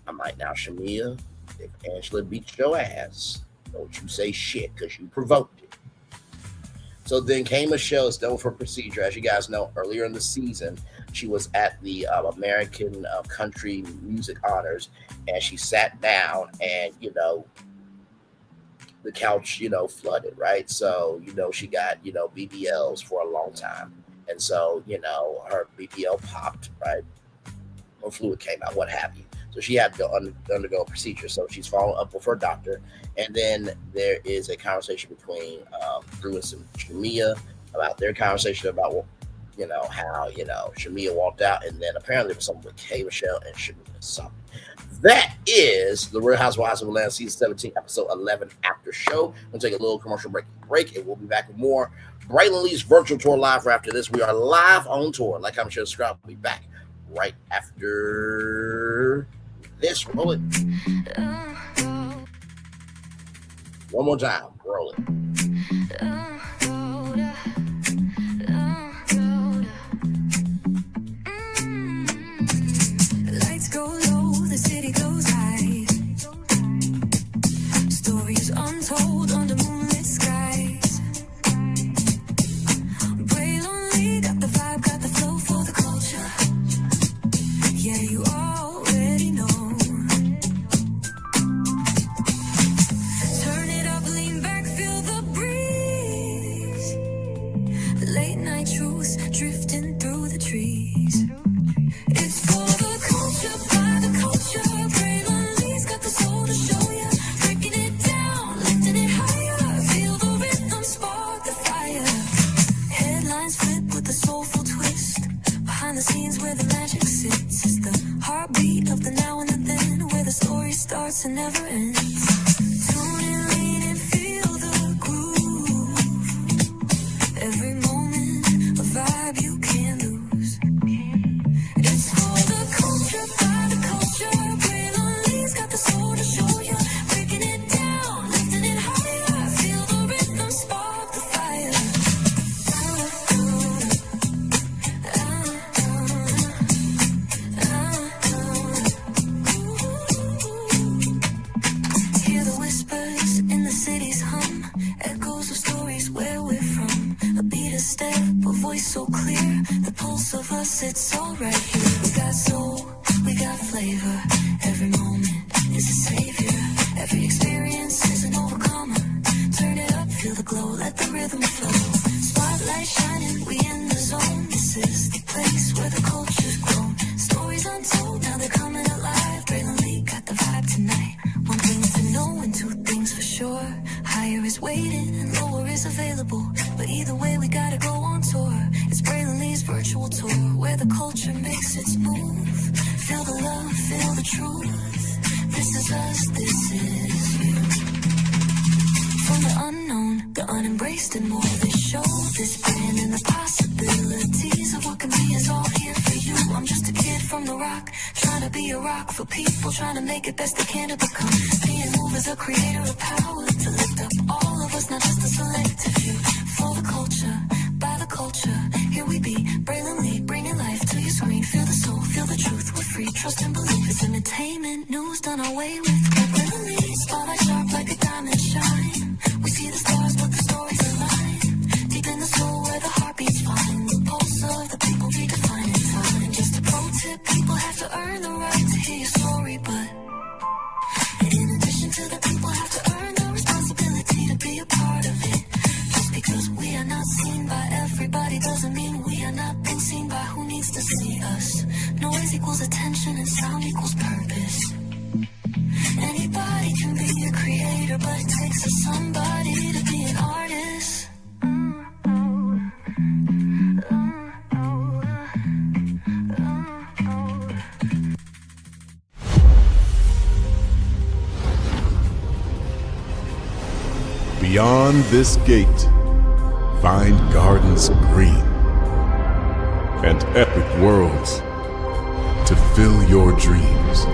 I'm like, now, Shamea, if Angela beats your ass, don't you say shit because you provoked it. So then came a show, it's known for procedure. As you guys know, earlier in the season, she was at the American Country Music Honors, and she sat down and, the couch, flooded, right? So, she got, BBLs for a long time. And so, her BBL popped, right? Or fluid came out, what have you. So she had to undergo a procedure. So she's following up with her doctor. And then there is a conversation between Drew and Shamea about their conversation about, how, Shamea walked out. And then apparently there was something with K. Michelle and Shamea. So that is the Real Housewives of Atlanta season 17, episode 11 after show. We'll take a little commercial break, and we'll be back with more Braylon Lee's virtual tour live after this. We are live on tour. Like, I'm sure subscribe. We'll be back right after this. Roll it. One more time. Roll it. Lights go low, the city goes high. Stories untold under moonlit skies. Braylon Lee got the vibe, got the flow for the culture. Yeah, you already know. Turn it up, lean back, feel the breeze. Late night truths drifting through the trees. It's for the culture, by the culture. Braylon Lee's got the soul to show ya. Breaking it down, lifting it higher. Feel the rhythm, spark the fire. Headlines flip with a soulful twist. Behind the scenes where the magic sits. It's the heartbeat of the now and the then, where the story starts and never ends. Tune in, lean and feel the groove. Every moment, a vibe you can't lose. It's for the culture, by the culture. Braylon Lee's got the soul to show ya. Breaking it down, lifting it higher. Feel the rhythm, spark the fire. Hear the whispers in the city's hum. Echoes of stories where we're from. A beat, a step, a voice so clear. The pulse of us, it's all right here. We got soul, we got flavor. Every moment is a savior. Every experience is an overcomer. Turn it up, feel the glow, let the rhythm flow. Spotlight shining, we in the zone. This is the place where the culture's grown. Stories untold, now they're coming alive. Braylon Lee got the vibe tonight. One thing to know and two things for sure. Higher is waiting and lower is available. But either way, we gotta go on tour. It's Braylon Lee's virtual tour, where the culture makes its move. Feel the love, feel the truth. This is us, this is you. From the unknown, the unembraced and more. This show, this brand, and the possibilities of what can be is all here for you. I'm just a kid from the rock, trying to be a rock for people, trying to make it best they can to become. Being moved as a creator of power to lift up all of us, not just a selective few. For the culture, by the culture, here we be. Braylon Lee, bringing life to your screen. Feel the soul, feel the truth, we're free. Trust and believe it's entertainment, news done our way with. Braylon Lee, spotlight sharp like a diamond shine. We see the stars, but the stories align. Deep in the soul where the heartbeats find. The pulse of the people redefining time. Just a pro tip, people have to earn the right to hear your story, but in addition to the people have to earn the responsibility to be a part of it. Just because we are not seen by everybody doesn't mean we are not being seen by who needs to see us. Noise equals attention and sound equals purpose. Anybody can be a creator, but it takes a somebody to be an artist. Beyond this gate, find gardens green and epic worlds to fill your dreams.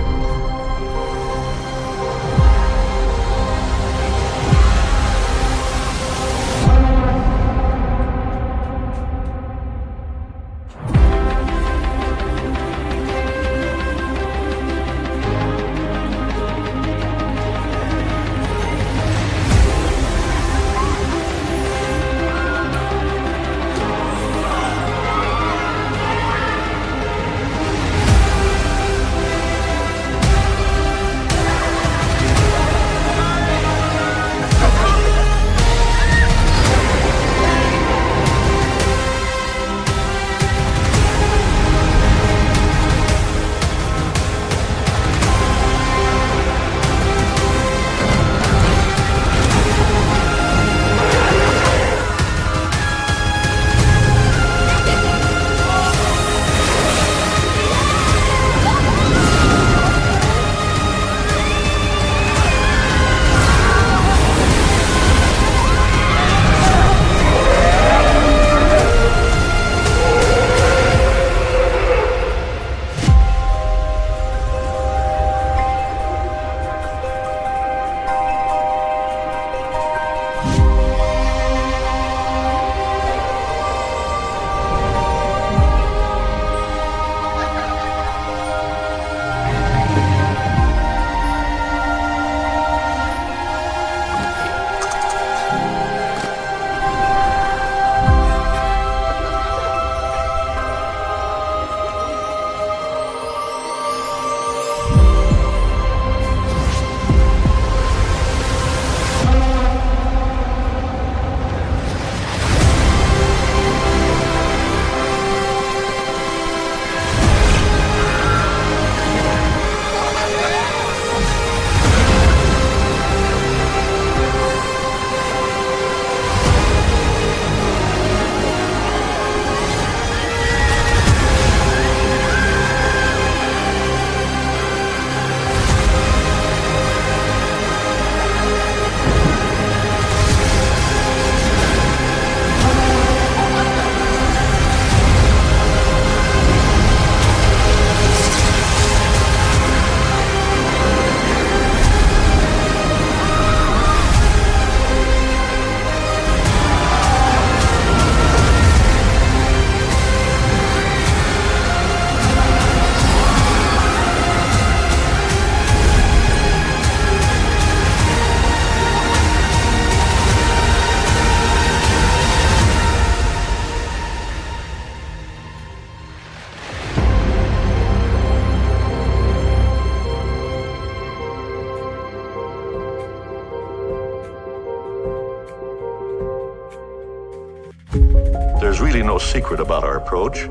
There's really no secret about our approach.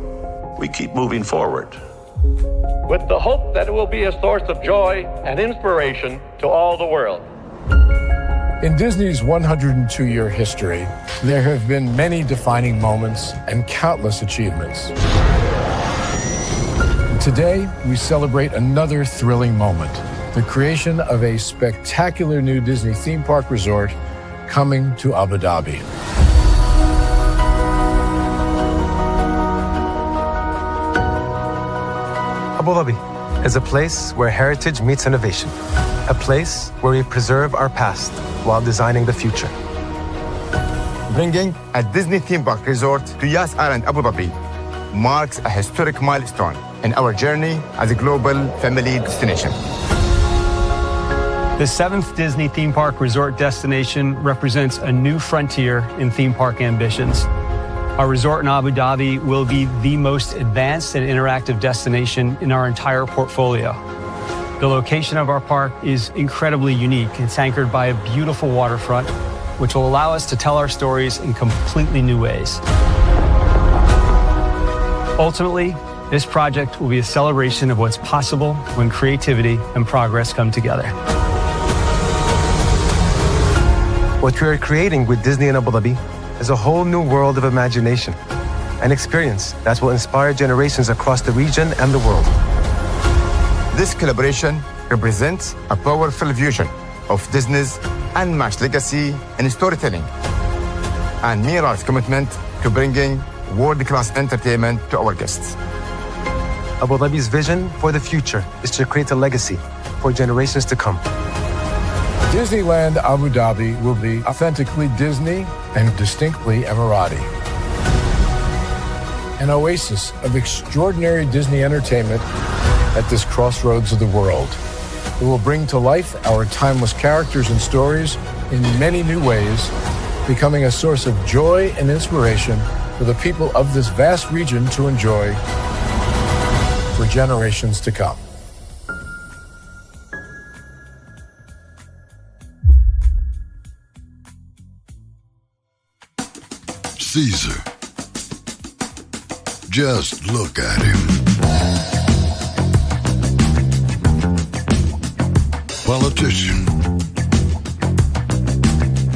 We keep moving forward, with the hope that it will be a source of joy and inspiration to all the world. In Disney's 102-year history, there have been many defining moments and countless achievements. Today, we celebrate another thrilling moment, the creation of a spectacular new Disney theme park resort coming to Abu Dhabi. Abu Dhabi is a place where heritage meets innovation, a place where we preserve our past while designing the future. Bringing a Disney theme park resort to Yas Island, Abu Dhabi marks a historic milestone in our journey as a global family destination. The 7th Disney theme park resort destination represents a new frontier in theme park ambitions. Our resort in Abu Dhabi will be the most advanced and interactive destination in our entire portfolio. The location of our park is incredibly unique. It's anchored by a beautiful waterfront, which will allow us to tell our stories in completely new ways. Ultimately, this project will be a celebration of what's possible when creativity and progress come together. What we are creating with Disney in Abu Dhabi is a whole new world of imagination, an experience that will inspire generations across the region and the world. This collaboration represents a powerful fusion of Disney's unmatched legacy in storytelling, and Miral's commitment to bringing world-class entertainment to our guests. Abu Dhabi's vision for the future is to create a legacy for generations to come. Disneyland Abu Dhabi will be authentically Disney and distinctly Emirati. An oasis of extraordinary Disney entertainment at this crossroads of the world. It will bring to life our timeless characters and stories in many new ways, becoming a source of joy and inspiration for the people of this vast region to enjoy for generations to come. Caesar. Just look at him. Politician.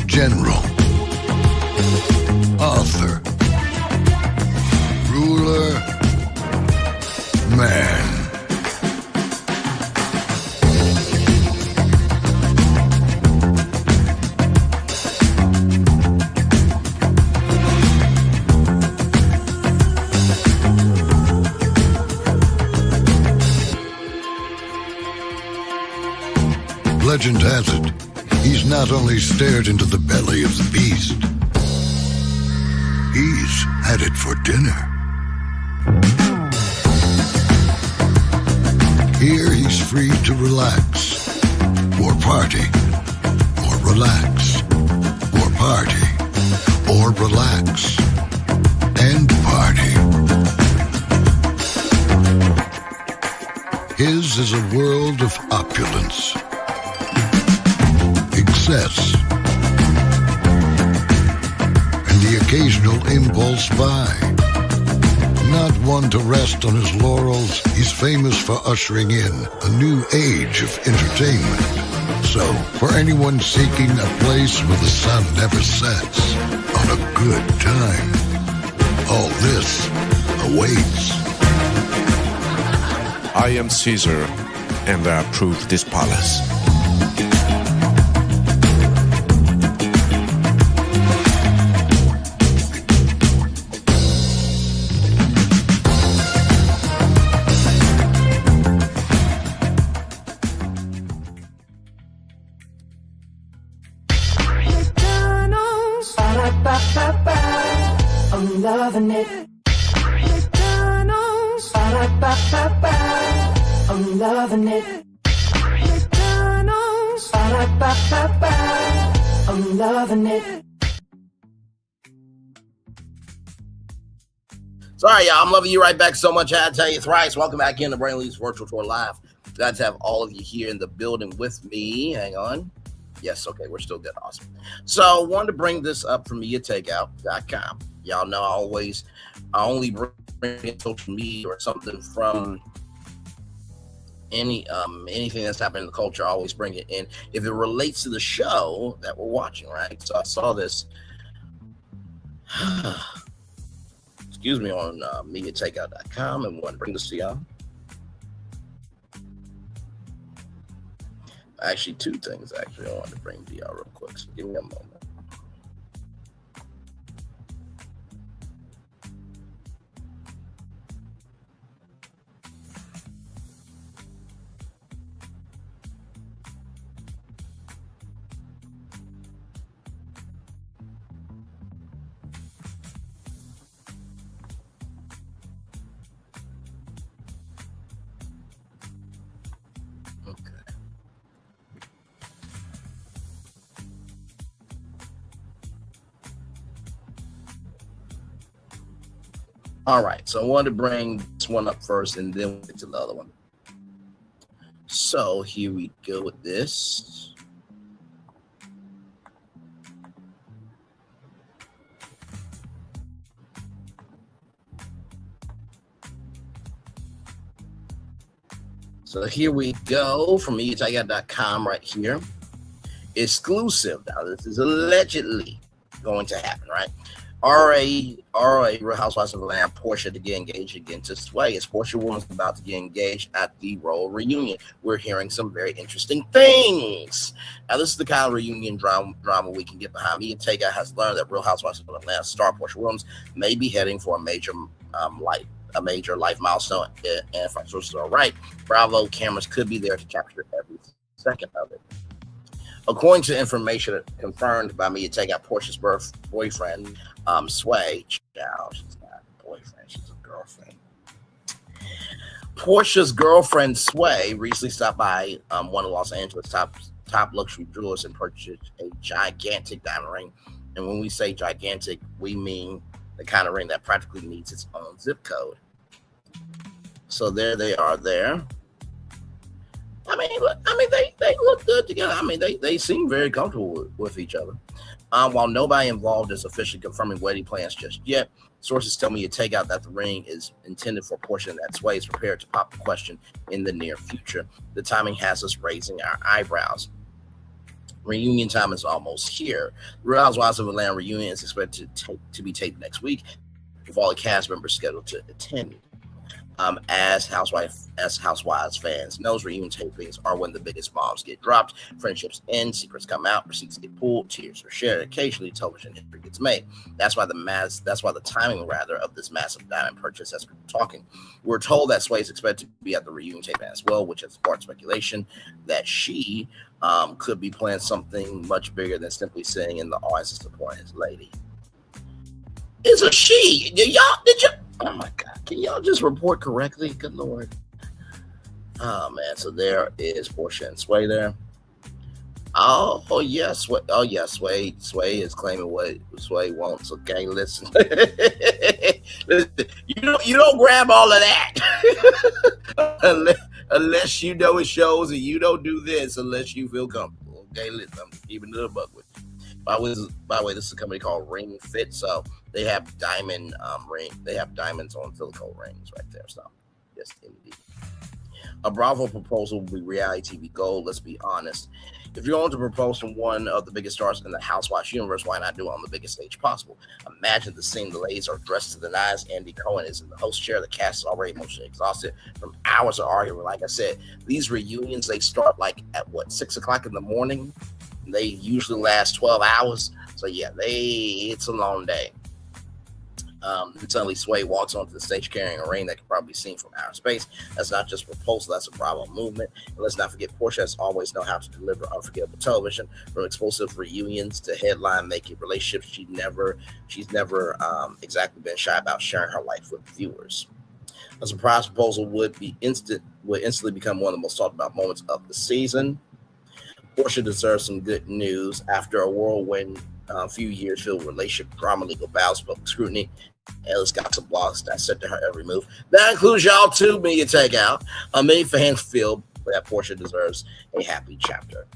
General. Author. Ruler. Man. Legend has it, he's not only stared into the belly of the beast, he's had it for dinner. Here he's free to relax, or party, or relax, or party, or relax, and party. His is a world of opulence, excess, and the occasional impulse buy. Not one to rest on his laurels, he's famous for ushering in a new age of entertainment. So, for anyone seeking a place where the sun never sets on a good time, all this awaits. I am Caesar, and I approve this palace. I'm loving it. McDonald's. I'm loving it. McDonald's. I'm loving it. Sorry, y'all. I'm loving you right back so much. I had to tell you thrice. Welcome back into Brainley's Virtual Tour Live. Glad to have all of you here in the building with me. Hang on. Yes, okay, we're still good. Awesome. So, wanted to bring this up from MediaTakeout.com. Y'all know I only bring in social media or something from anything that's happening in the culture. I always bring it in if it relates to the show that we're watching, right? So I saw this, excuse me, on MediaTakeout.com, and wanted to bring this to y'all. Actually, two things I wanted to bring to y'all real quick. So give me a moment. All right, so I wanted to bring this one up first, and then we'll get to the other one. So here we go with this. So here we go from MediaTakeout.com right here. Exclusive. Now, this is allegedly going to happen, right? RA Real Housewives of Atlanta, Portia to get engaged again to Sway. As Portia was about to get engaged at the royal reunion, we're hearing some very interesting things. Now, this is the kind of reunion drama we can get behind. Me and Takeout has learned that Real Housewives of Atlanta star Portia Williams may be heading for a major life milestone. And if our sources are right, Bravo cameras could be there to capture every second of it. According to information confirmed by me to take out Portia's boyfriend, Sway. Child, she's not a boyfriend, she's a girlfriend. Portia's girlfriend, Sway, recently stopped by one of Los Angeles' top luxury jewelers and purchased a gigantic diamond ring. And when we say gigantic, we mean the kind of ring that practically needs its own zip code. So there they are there. I mean, they look good together. I mean, they seem very comfortable with each other. While nobody involved is officially confirming wedding plans just yet, sources tell me to take out that the ring is intended for Portia and that Sway is prepared to pop the question in the near future. The timing has us raising our eyebrows. Reunion time is almost here. Real Housewives of Atlanta reunion is expected to be taped next week, with all the cast members scheduled to attend. As Housewives fans knows, reunion tapings are when the biggest bombs get dropped, friendships end, secrets come out, receipts get pulled, tears are shared. Occasionally, television history gets made. That's why the timing of this massive diamond purchase has people talking. We're told that Sway is expected to be at the reunion taping as well, which has sparked speculation that she could be planning something much bigger than simply sitting in the audience to support his lady. It's a she. Did you? Oh my God! Can y'all just report correctly? Good Lord. Oh man. So there is Portia and Sway there. Oh yes. Sway is claiming what Sway wants. Okay, listen. You don't grab all of that unless you know it shows, and you don't do this unless you feel comfortable. Okay, listen. I'm keeping it a buck with you. By the way, this is a company called Ring Fit, so they have diamond ring. They have diamonds on silicone rings right there. So, yes, indeed. A Bravo proposal will be reality TV gold. Let's be honest. If you're going to propose to one of the biggest stars in the Housewives universe, why not do it on the biggest stage possible? Imagine the scene. The ladies are dressed to the nines. Andy Cohen is in the host chair. The cast is already emotionally exhausted from hours of arguing. Like I said, these reunions, they start like at 6 o'clock in the morning. They usually last 12 hours. So yeah, it's a long day. And suddenly Sway walks onto the stage carrying a ring that can probably be seen from outer space. That's not just a proposal, that's a Bravo movement. And let's not forget, Portia has always known how to deliver unforgettable television, from explosive reunions to headline-making relationships. She's never exactly been shy about sharing her life with viewers. A surprise proposal would instantly become one of the most talked about moments of the season. Portia deserves some good news. After a whirlwind few years filled with relationship drama, legal battles, public scrutiny, Ellis got some blogs that set to her every move. That includes y'all too, me and take out. Many fans feel that Portia deserves a happy chapter.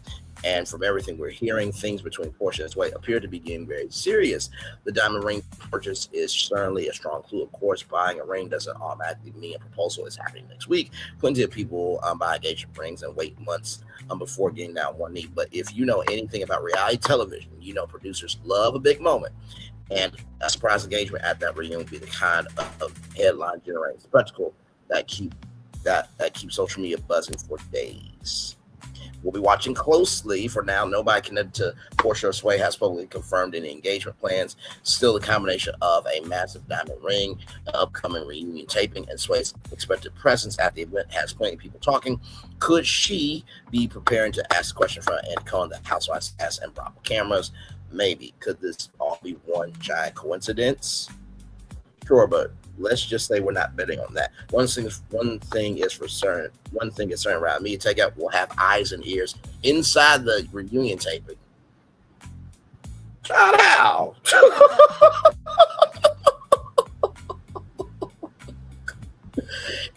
And from everything we're hearing, things between Portia and Sway appear to be getting very serious. The diamond ring purchase is certainly a strong clue. Of course, buying a ring doesn't automatically mean a proposal is happening next week. Plenty of people buy engagement rings and wait months before getting down one knee. But if you know anything about reality television, you know producers love a big moment. And a surprise engagement at that reunion would be the kind of headline generating spectacle that keeps social media buzzing for days. We'll be watching closely. For now, nobody connected to Portia or Sway has publicly confirmed any engagement plans. Still, the combination of a massive diamond ring, upcoming reunion taping, and Sway's expected presence at the event has plenty of people talking. Could she be preparing to ask a question from Andy Cohen, the Housewives cast, and Bravo cameras? Maybe. Could this all be one giant coincidence? Sure, but let's just say we're not betting on that. One thing is certain around me. Take out will have eyes and ears inside the reunion taping. Shout out.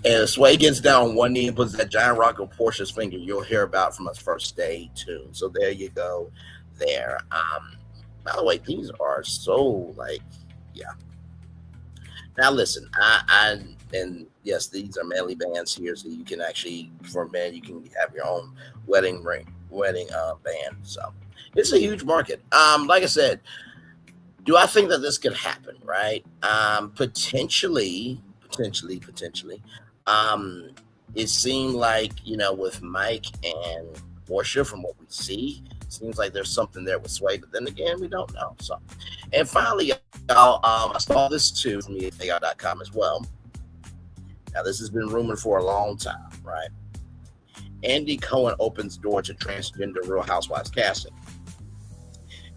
And if Sway gets down on one knee and puts that giant rock on Portia's finger, you'll hear about from us first day too. So there you go. There. By the way, these are so yeah. Now listen, and yes, these are manly bands here, so you can actually, for men, you can have your own wedding band. So it's a huge market. Like I said, Do I think that this could happen? Right? Potentially. It seemed like, with Mike and Portia, from what we see, seems like there's something there with Sway, but then again, we don't know. So, and finally, y'all, I saw this too from EAR.com as well. Now, this has been rumored for a long time, right? Andy Cohen opens door to transgender Real Housewives casting.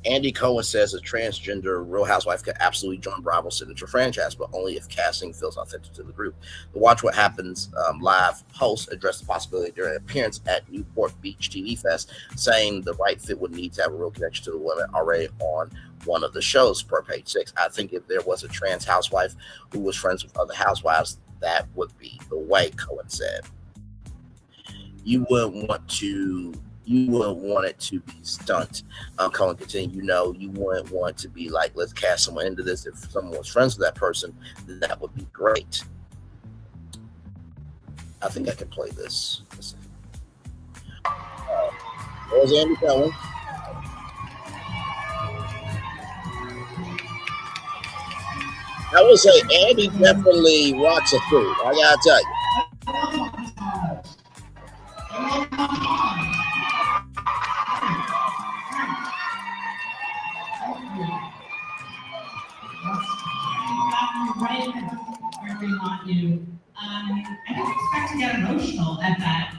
Andy Cohen says a transgender Real Housewife could absolutely join Bravo's signature franchise, but only if casting feels authentic to the group. The Watch What Happens live host addressed the possibility during an appearance at Newport Beach TV Fest, saying the right fit would need to have a real connection to the women already on one of the shows, per page 6. I think if there was a trans housewife who was friends with other housewives, that would be the way, Cohen said. You wouldn't want it to be stunt. Cohen continued, you wouldn't want to be like, let's cast someone into this. If someone was friends with that person, then that would be great. I think I can play this. There's Andy Cohen. I would say Andy definitely rocks a food. I gotta tell you. Where we want you. I didn't expect to get emotional at that.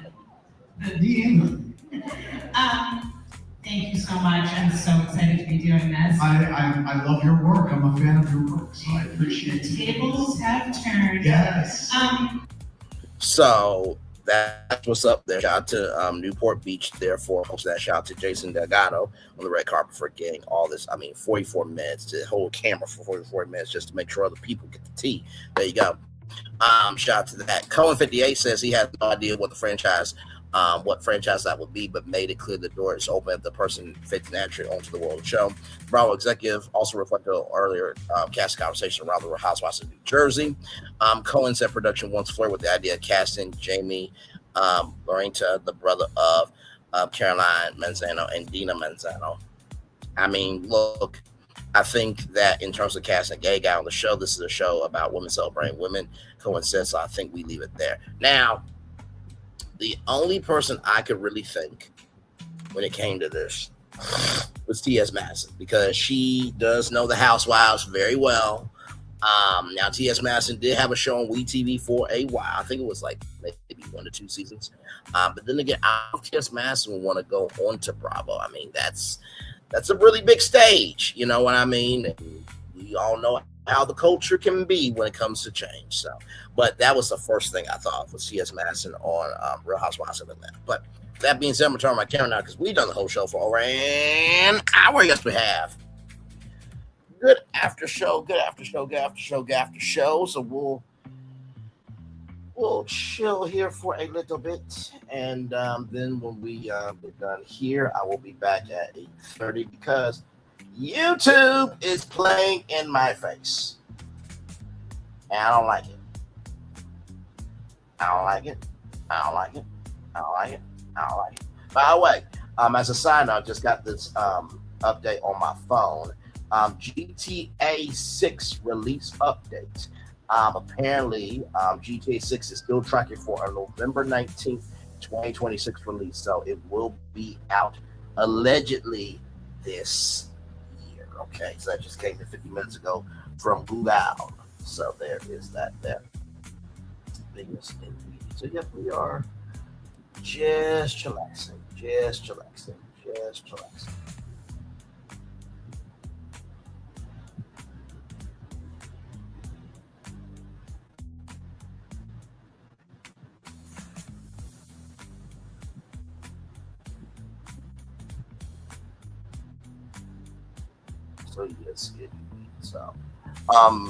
Thank you so much. I'm so excited to be doing this. I love your work. I'm a fan of your work, so I appreciate it. Tables have turned. Yes. So that's what's up there. Shout out to Newport Beach, therefore, posting that. Shout out to Jason Delgado on the red carpet for getting all this. 44 minutes to hold a camera for 44 minutes just to make sure other people get the tea. There you go. Shout out to that. Cohen 58 says he has no idea what franchise that would be, but made it clear the door is open if the person fits naturally onto the world show. Bravo executive also reflected on earlier cast conversation around the Real Housewives of New Jersey. Cohen said production once flirted with the idea of casting Jamie Lorenta, the brother of Caroline Manzano and Dina Manzano. Look, I think that in terms of casting a gay guy on the show, this is a show about women celebrating women. Cohen says, so I think we leave it there. Now, the only person I could really think when it came to this was T.S. Madison, because she does know the Housewives very well. Now, T.S. Madison did have a show on WeTV for a while. I think it was like maybe 1 to 2 seasons. But then again, I don't think T.S. Madison would want to go on to Bravo. That's a really big stage. You know what I mean? And we all know how the culture can be when it comes to change. So, but that was the first thing I thought of was T.S. Madison on Real Housewives of Atlanta. But that being said, I'm going to turn my camera now because we've done the whole show for over an hour. Yes, we have. Good after show. So we'll chill here for a little bit. And then when we get done here, I will be back at 8:30 because YouTube is playing in my face. And I don't like it. By the way, as a side note, I just got this update on my phone. GTA 6 release update. Apparently, GTA 6 is still tracking for a November 19th, 2026 release. So it will be out allegedly this year. Okay, so that just came in 50 minutes ago from Google. So there is that there. So yep, we are just chillaxing. So yes,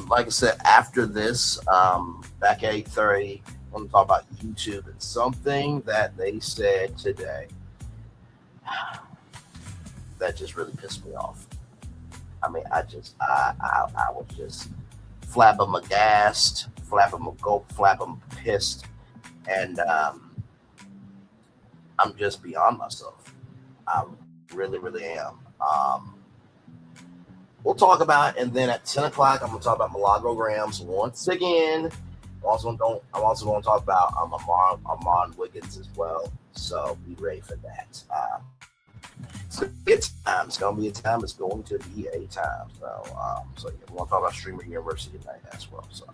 like I said, after this, back at 8:30, I'm going to talk about YouTube and something that they said today that just really pissed me off. I was just flabbergasted, pissed, and I'm just beyond myself. I really, really am. we'll talk about. And then at 10 o'clock, I'm going to talk about Milagro Gramz once again. I'm also going to talk about Armon Wiggins as well. So be ready for that. It's going to be a time. It's going to be a time. It's going to be a time. So yeah, we're going to talk about Streamer University tonight as well. So.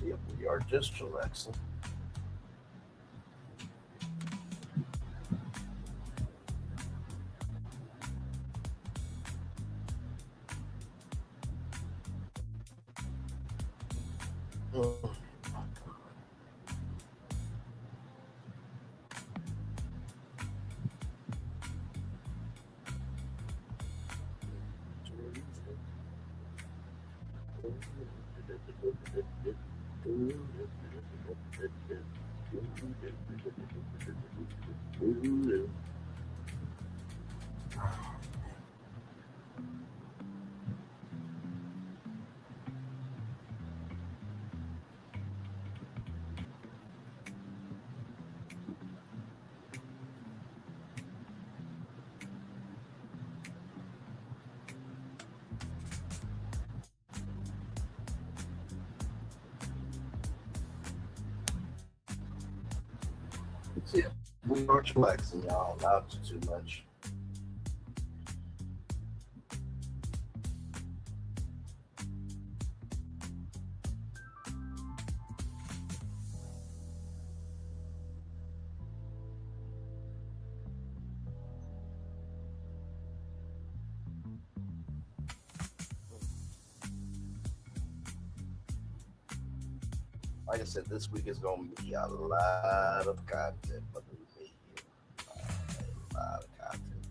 Yep, we are just relaxing. Yeah, we are flexing, y'all. Not too much. Like I said, this week is going to be a lot of content, but a lot of content.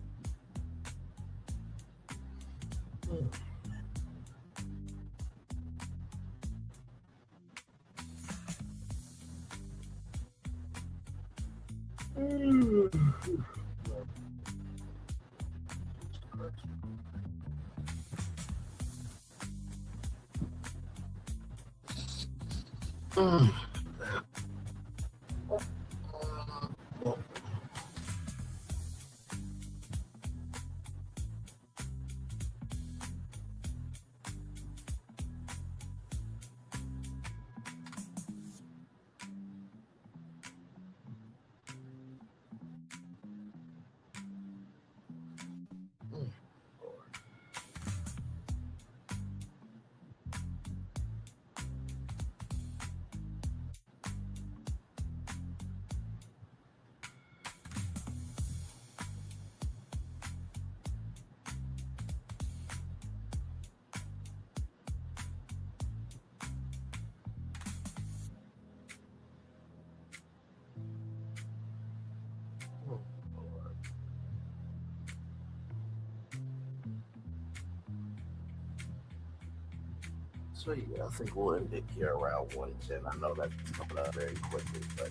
So yeah, I think we'll end it here around 110. I know that's coming up very quickly, but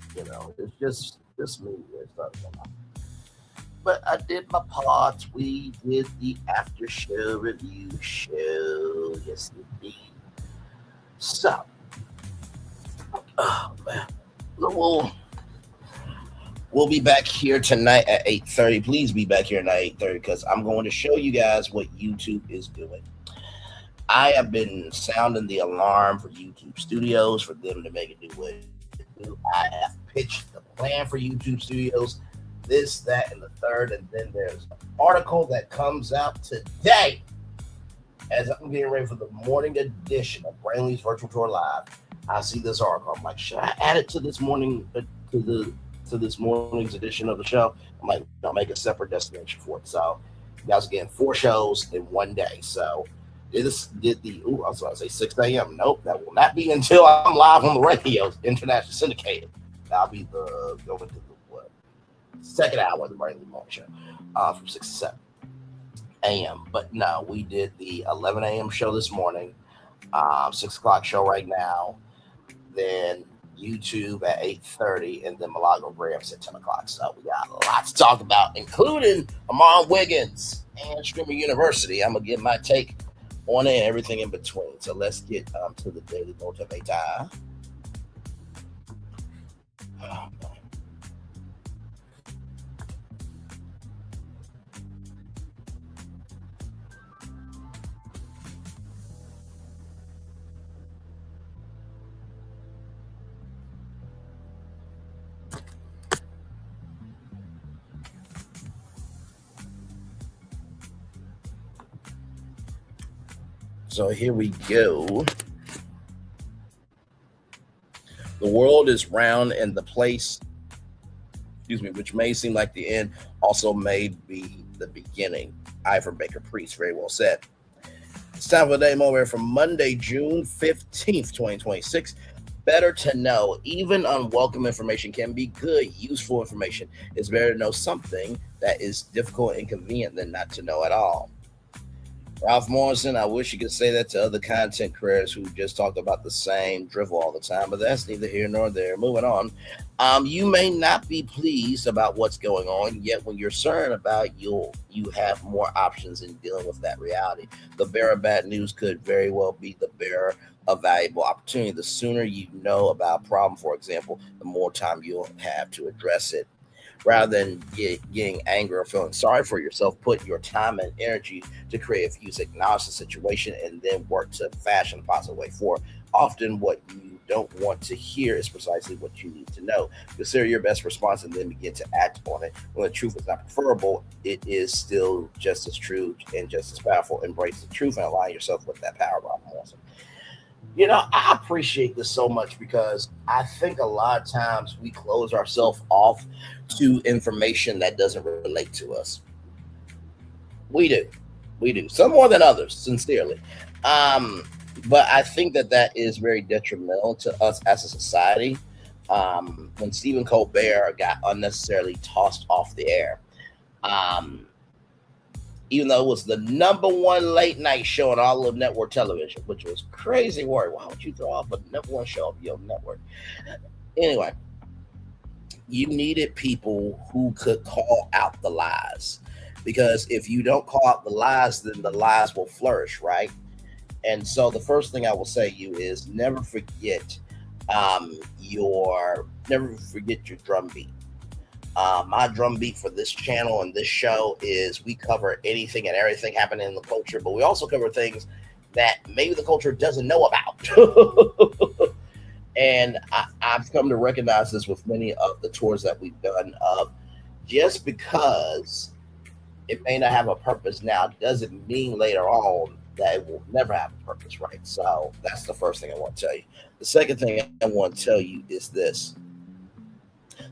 it's just me. It's not gonna. But I did my part. We did the after show review show. Yes, indeed. So, oh man, we'll be back here tonight at 8:30. Please be back here tonight at 8:30 because I'm going to show you guys what YouTube is doing. I have been sounding the alarm for YouTube Studios for them to make it do what it do. I have pitched the plan for YouTube Studios, this, that, and the third, and then there's an article that comes out today as I'm getting ready for the morning edition of Brainley's Virtual Tour Live. I see this article. I'm like, should I add it to this morning to this morning's edition of the show? I'm like, I'll make a separate destination for it. So you guys are getting 4 shows in one day. So I was going to say 6 a.m. Nope, that will not be until I'm live on the radio, international syndicated. That'll be going to the second hour of the Brandon Morning Show from 6 to 7 a.m. But no, we did the 11 a.m. show this morning, 6 o'clock show right now, then YouTube at 8:30, and then Milagro Gramz at 10 o'clock. So we got a lot to talk about, including Wiggins and Streamer University. I'm going to give my take on it and everything in between. So let's get to the daily motivator. So here we go. The world is round and the place, which may seem like the end, also may be the beginning. Ivor Baker Priest, very well said. It's time for the day moment from Monday, June 15th, 2026. Better to know, even unwelcome information can be good, useful information. It's better to know something that is difficult and inconvenient than not to know at all. Ralph Morrison, I wish you could say that to other content creators who just talk about the same drivel all the time, but that's neither here nor there. Moving on. You may not be pleased about what's going on, yet when you're certain about you have more options in dealing with that reality. The bearer of bad news could very well be the bearer of valuable opportunity. The sooner you know about a problem, for example, the more time you'll have to address it. Rather than getting angry or feeling sorry for yourself, put your time and energy to create a fuse, acknowledge the situation, and then work to fashion a positive way forward. Often what you don't want to hear is precisely what you need to know. Consider your best response and then begin to act on it. When the truth is not preferable, it is still just as true and just as powerful. Embrace the truth and align yourself with that power. Rob Morrison. You know, I appreciate this so much because I think a lot of times we close ourselves off to information that doesn't relate to us. We do. Some more than others, sincerely. But I think that is very detrimental to us as a society. When Stephen Colbert got unnecessarily tossed off the air, even though it was the #1 late night show on all of network television, which was crazy work. Why would you throw off a #1 show of your network? Anyway, you needed people who could call out the lies, because if you don't call out the lies, then the lies will flourish, right? And so the first thing I will say to you is never forget your drumbeat. My drumbeat for this channel and this show is we cover anything and everything happening in the culture, but we also cover things that maybe the culture doesn't know about. And I've come to recognize this with many of the tours that we've done. Just because it may not have a purpose now doesn't mean later on that it will never have a purpose, right? So that's the first thing I want to tell you. The second thing I want to tell you is this.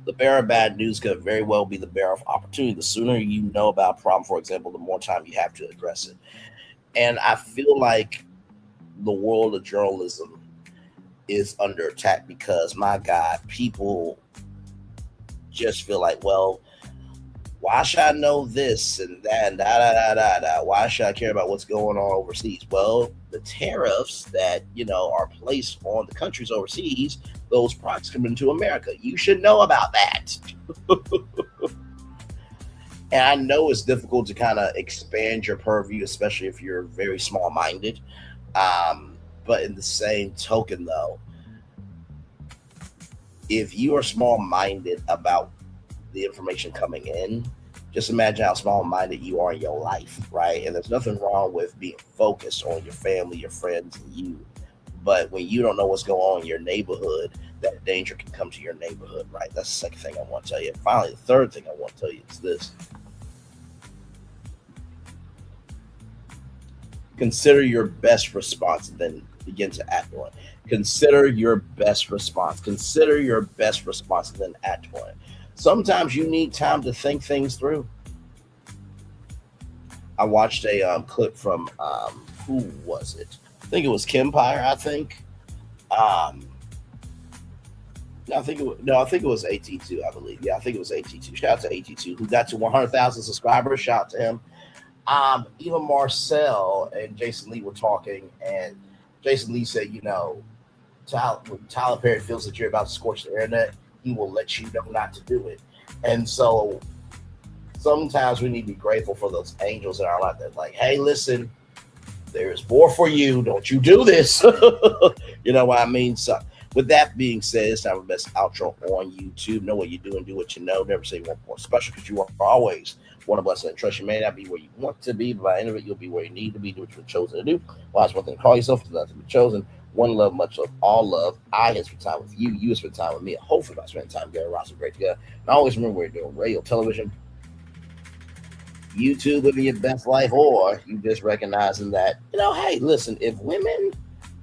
The bearer of bad news could very well be the bearer of opportunity. The sooner you know about a problem, for example, the more time you have to address it. And I feel like the world of journalism is under attack because, my God, people just feel like, well, why should I know this and that and da. Why should I care about what's going on overseas? Well, the tariffs that, are placed on the countries overseas, those products come into America. You should know about that. And I know it's difficult to kind of expand your purview, especially if you're very small-minded. But in the same token, though, if you are small-minded about the information coming in, just imagine how small-minded you are in your life, right? And there's nothing wrong with being focused on your family, your friends, and you. But when you don't know what's going on in your neighborhood, that danger can come to your neighborhood, right? That's the second thing I want to tell you. And finally, the third thing I want to tell you is this. Consider your best response and then begin to act on it. Consider your best response. Consider your best response and then act on it. Sometimes you need time to think things through. I watched a clip from who was it? I think it was Kempire. I think. I think it was AT2. I believe. Yeah, I think it was AT2. Shout out to AT2 who got to 100,000 subscribers. Shout out to him. Even Marcel and Jason Lee were talking, and Jason Lee said, you know, when Tyler Perry feels that you're about to scorch the internet, he will let you know not to do it. And so sometimes we need to be grateful for those angels in our life that like, hey, listen, there's more for you. Don't you do this. You know what I mean? So with that being said, it's time for the best outro on YouTube. Know what you do and do what you know. Never say you want more special because you are always one of us. And trust you may not be where you want to be, but by the end of it, you'll be where you need to be. Do what you're chosen to do. Well, that's one thing to call yourself. It's nothing to be chosen. One love, much love, all love. I have spent time with you. You have spent time with me. Hopefully, by spending time together, we're also great together. And always remember we're doing radio, television, YouTube living your best life, or you just recognizing that, you know, hey, listen, if women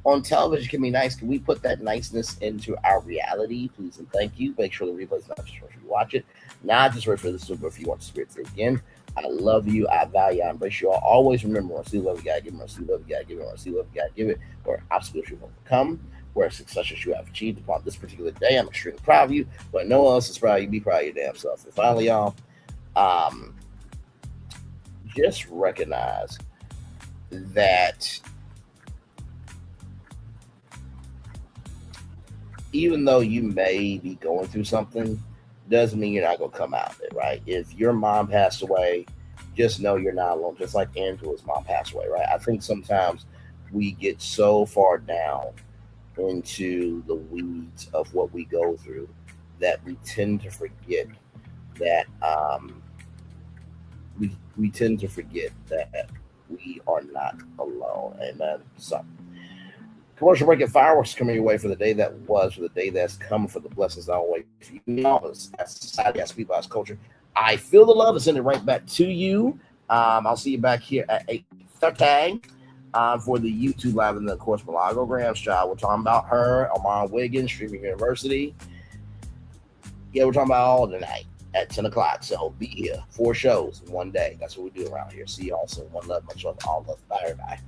on television can be nice, can we put that niceness into our reality? Please and thank you. Make sure the replay is not just for you to watch it, not just for this, but if you want to see it through again. I love you. I value. I embrace you all. Always remember, when I see love, you gotta give it. When I see love, you gotta give it. When I see love, you gotta give it. Where obstacles you overcome, where successes you have achieved upon this particular day. I'm extremely proud of you, but no one else is proud of you. Be proud of your damn self. And finally, y'all, just recognize that even though you may be going through something, doesn't mean you're not going to come out of it, right? If your mom passed away, just know you're not alone, just like Angela's mom passed away, right? I think sometimes we get so far down into the weeds of what we go through that we tend to forget that we tend to forget that we are not alone. Amen. So, commercial break and fireworks coming your way for the day that was, for the day that's coming, for the blessings that always for you. As society, as people, as culture, I feel the love and send it right back to you. I'll see you back here at 8:30 for the YouTube live, and then of course Milagro Gramz child. We're talking about her, Armon Wiggins, Streaming University. Yeah, we're talking about all tonight at 10 o'clock. So be here. 4 shows in one day. That's what we do around here. See you all soon. One love, much love, all love. Bye, everybody.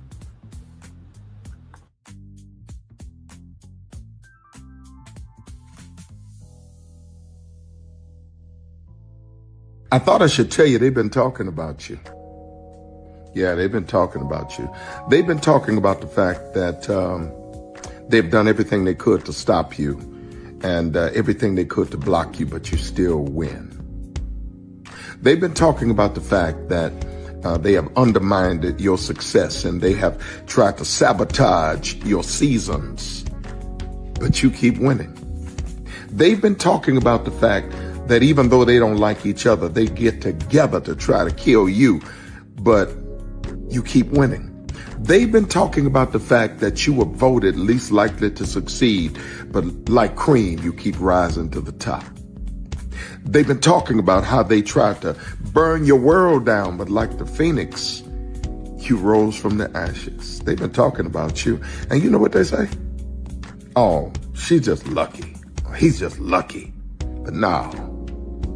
I thought I should tell you, they've been talking about you. Yeah, they've been talking about you. They've been talking about the fact that they've done everything they could to stop you and everything they could to block you, but you still win. They've been talking about the fact that they have undermined your success and they have tried to sabotage your seasons, but you keep winning. They've been talking about the fact that even though they don't like each other, they get together to try to kill you, but you keep winning. They've been talking about the fact that you were voted least likely to succeed, but like cream, you keep rising to the top. They've been talking about how they tried to burn your world down, but like the phoenix, you rose from the ashes. They've been talking about you, and you know what they say? Oh, she's just lucky. He's just lucky. But no,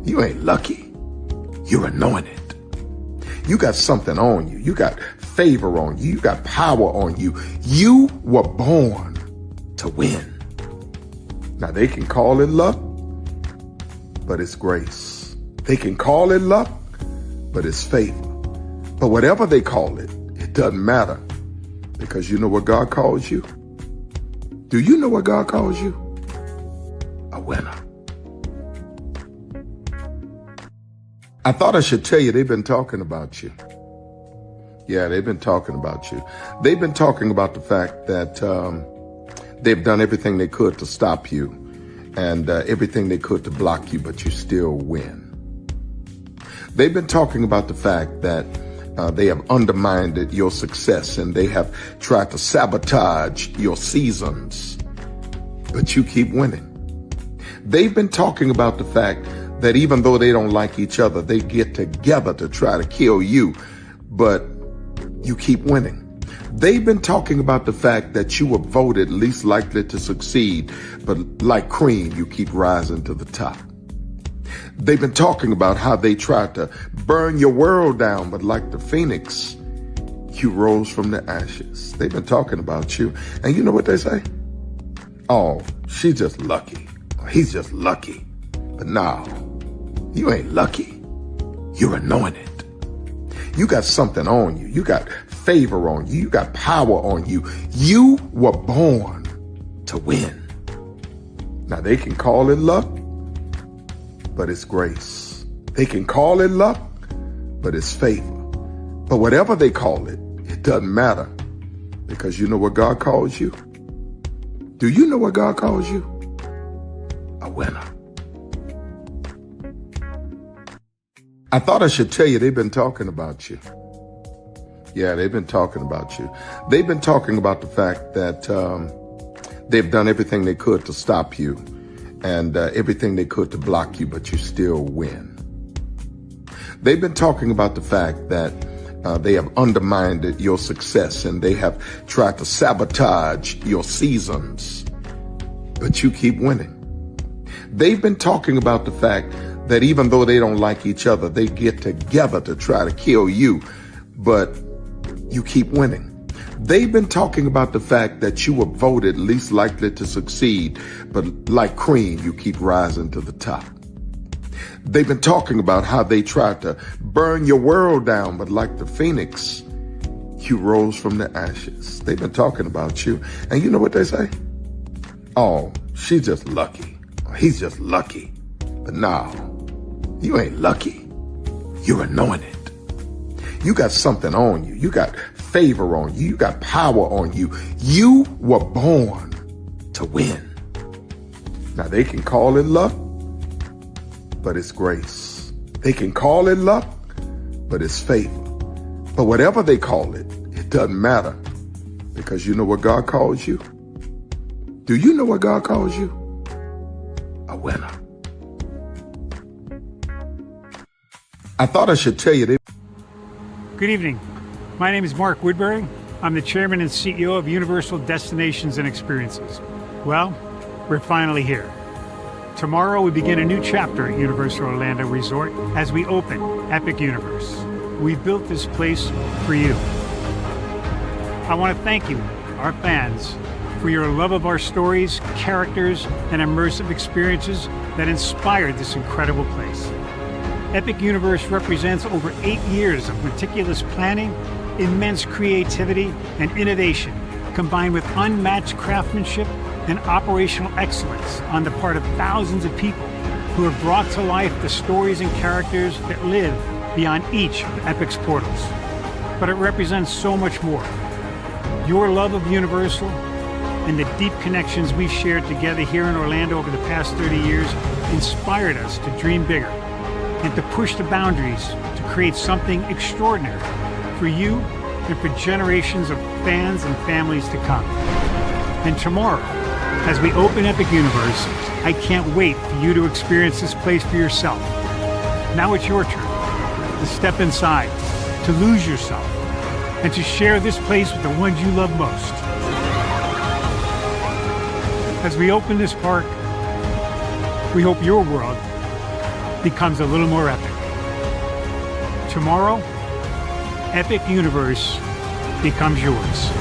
you ain't lucky. You're anointed. You got something on you. You got favor on you. You got power on you. You were born to win. Now they can call it luck, but it's grace. They can call it luck, but it's favor. But whatever they call it, it doesn't matter, because you know what God calls you? Do you know what God calls you? A winner. I thought I should tell you, they've been talking about you. Yeah, they've been talking about you. They've been talking about the fact that they've done everything they could to stop you and everything they could to block you, but you still win. They've been talking about the fact that they have undermined your success and they have tried to sabotage your seasons, but you keep winning. They've been talking about the fact that even though they don't like each other, they get together to try to kill you, but you keep winning. They've been talking about the fact that you were voted least likely to succeed, but like cream, you keep rising to the top. They've been talking about how they tried to burn your world down, but like the phoenix, You rose from the ashes. They've been talking about you. And you know what they say? Oh, she's just lucky. He's just lucky. But no, you ain't lucky. You're anointed. You got something on you. You got favor on you. You got power on you. You were born to win. Now they can call it luck, but it's grace. They can call it luck, but it's favor. But whatever they call it, it doesn't matter, because you know what God calls you? Do you know what God calls you? A winner. I thought I should tell you they've been talking about you. Yeah, they've been talking about you. They've been talking about the fact that they've done everything they could to stop you and everything they could to block you, but you still win. They've been talking about the fact that they have undermined your success and they have tried to sabotage your seasons, but you keep winning. They've been talking about the fact that even though they don't like each other, they get together to try to kill you, but you keep winning. They've been talking about the fact that you were voted least likely to succeed, but like cream, you keep rising to the top. They've been talking about how they tried to burn your world down, but like the phoenix, you rose from the ashes. They've been talking about you. And you know what they say? Oh, she's just lucky. He's just lucky. But no, you ain't lucky. You're anointed. You got something on you. You got favor on you. You got power on you. You were born to win. Now they can call it luck, but it's grace. They can call it luck, but it's favor. But whatever they call it, it doesn't matter, because you know what God calls you? Do you know what God calls you? A winner. I thought I should tell you. Good evening. My name is Mark Woodbury. I'm the chairman and CEO of Universal Destinations and Experiences. Well, we're finally here. Tomorrow we begin a new chapter at Universal Orlando Resort as we open Epic Universe. We built this place for you. I want to thank you, our fans, for your love of our stories, characters, and immersive experiences that inspired this incredible place. Epic Universe represents over 8 years of meticulous planning, immense creativity, and innovation, combined with unmatched craftsmanship and operational excellence on the part of thousands of people who have brought to life the stories and characters that live beyond each of Epic's portals. But it represents so much more. Your love of Universal and the deep connections we've shared together here in Orlando over the past 30 years inspired us to dream bigger and to push the boundaries to create something extraordinary for you and for generations of fans and families to come. And tomorrow, as we open Epic Universe, I can't wait for you to experience this place for yourself. Now it's your turn to step inside, to lose yourself, and to share this place with the ones you love most. As we open this park, we hope your world becomes a little more epic. Tomorrow, Epic Universe becomes yours.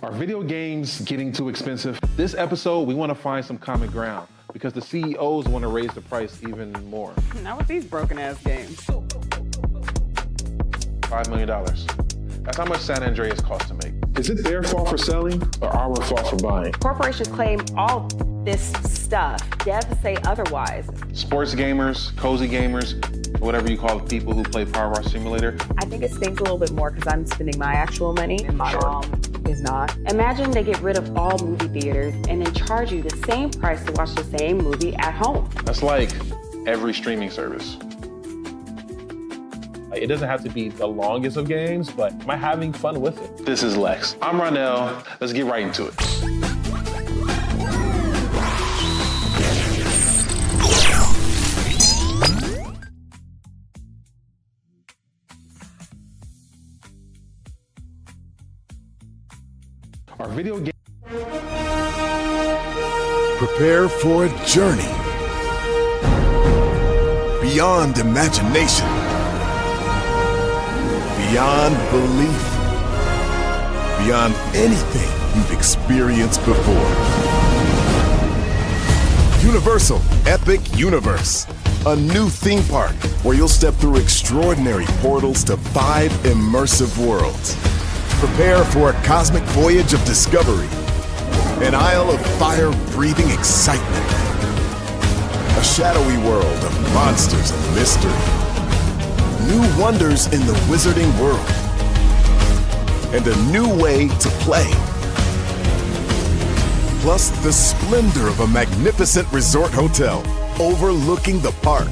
Are video games getting too expensive? This episode, we want to find some common ground because the CEOs want to raise the price even more. Not with these broken-ass games. $5 million. That's how much San Andreas costs to make. Is it their fault for selling or our fault for buying? Corporations claim all this stuff. Devs say otherwise. Sports gamers, cozy gamers, whatever you call the people who play Power Wash Simulator. I think it stings a little bit more because I'm spending my actual money and my mom is not. Imagine they get rid of all movie theaters and then charge you the same price to watch the same movie at home. That's like every streaming service. It doesn't have to be the longest of games, but am I having fun with it? This is Lex. I'm Ronell. Let's get right into it. video game. Prepare for a journey beyond imagination, beyond belief, beyond anything you've experienced before. Universal Epic Universe, a new theme park where you'll step through extraordinary portals to 5 immersive worlds. Prepare for a cosmic voyage of discovery, an isle of fire-breathing excitement, a shadowy world of monsters and mystery, new wonders in the wizarding world, and a new way to play. Plus the splendor of a magnificent resort hotel overlooking the park.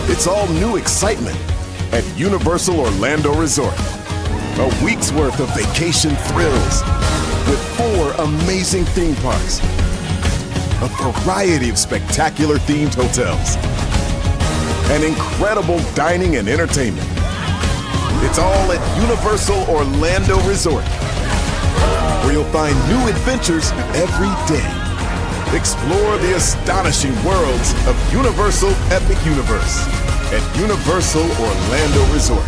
It's all new excitement at Universal Orlando Resort. A week's worth of vacation thrills with 4 amazing theme parks, a variety of spectacular themed hotels, and incredible dining and entertainment. It's all at Universal Orlando Resort, where you'll find new adventures every day. Explore the astonishing worlds of Universal Epic Universe at Universal Orlando Resort.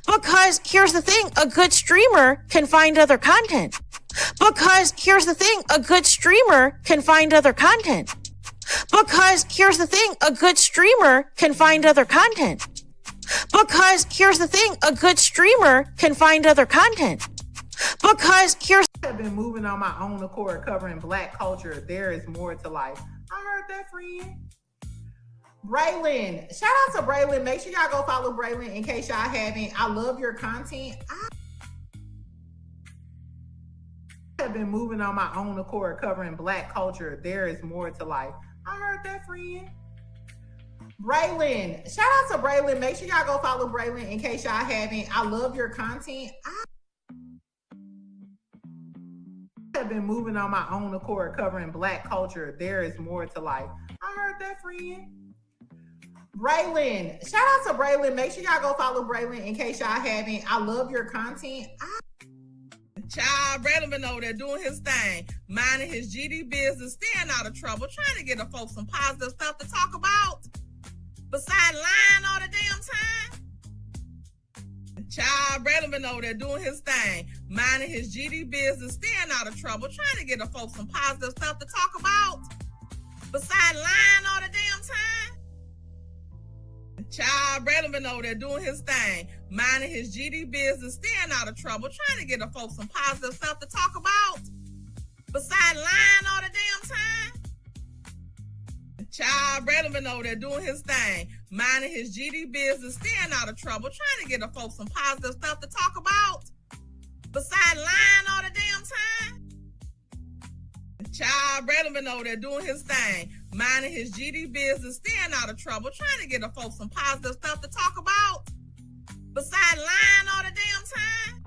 Because here's the thing, a good streamer can find other content. Because here's the thing, a good streamer can find other content. Because here's the thing, a good streamer can find other content. Because here's the thing, a good streamer can find other content. Because here's I've been moving on my own accord, covering Black culture. There is more to life. I heard that, friend. Braylon, shout out to Braylon. Make sure y'all go follow Braylon in case y'all haven't. I love your content. I have been moving on my own accord, covering Black culture. There is more to life. I heard that, friend. Braylon, shout out to Braylon. Make sure y'all go follow Braylon in case y'all haven't. I love your content. I have been moving on my own accord, covering Black culture. There is more to life. I heard that, friend. Braylon, shout out to Braylon. Make sure y'all go follow Braylon in case y'all haven't. I love your content. Child, Braylon been over there doing his thing, minding his GD business, staying out of trouble, trying to get the folks some positive stuff to talk about. Besides lying all the damn time. Child, Braylon been over there doing his thing, minding his GD business, staying out of trouble, trying to get the folks some positive stuff to talk about. Besides lying all the damn time. Child, Braylon been over there doing his thing, minding his GD business, staying out of trouble, trying to get the folks some positive stuff to talk about. Besides lying all the damn time. Child, Braylon been over there doing his thing, minding his GD business, staying out of trouble, trying to get the folks some positive stuff to talk about. Besides lying all the damn time. Child, Braylon been over there doing his thing, minding his GD business, staying out of trouble, trying to get the folks some positive stuff to talk about. Besides lying all the damn time.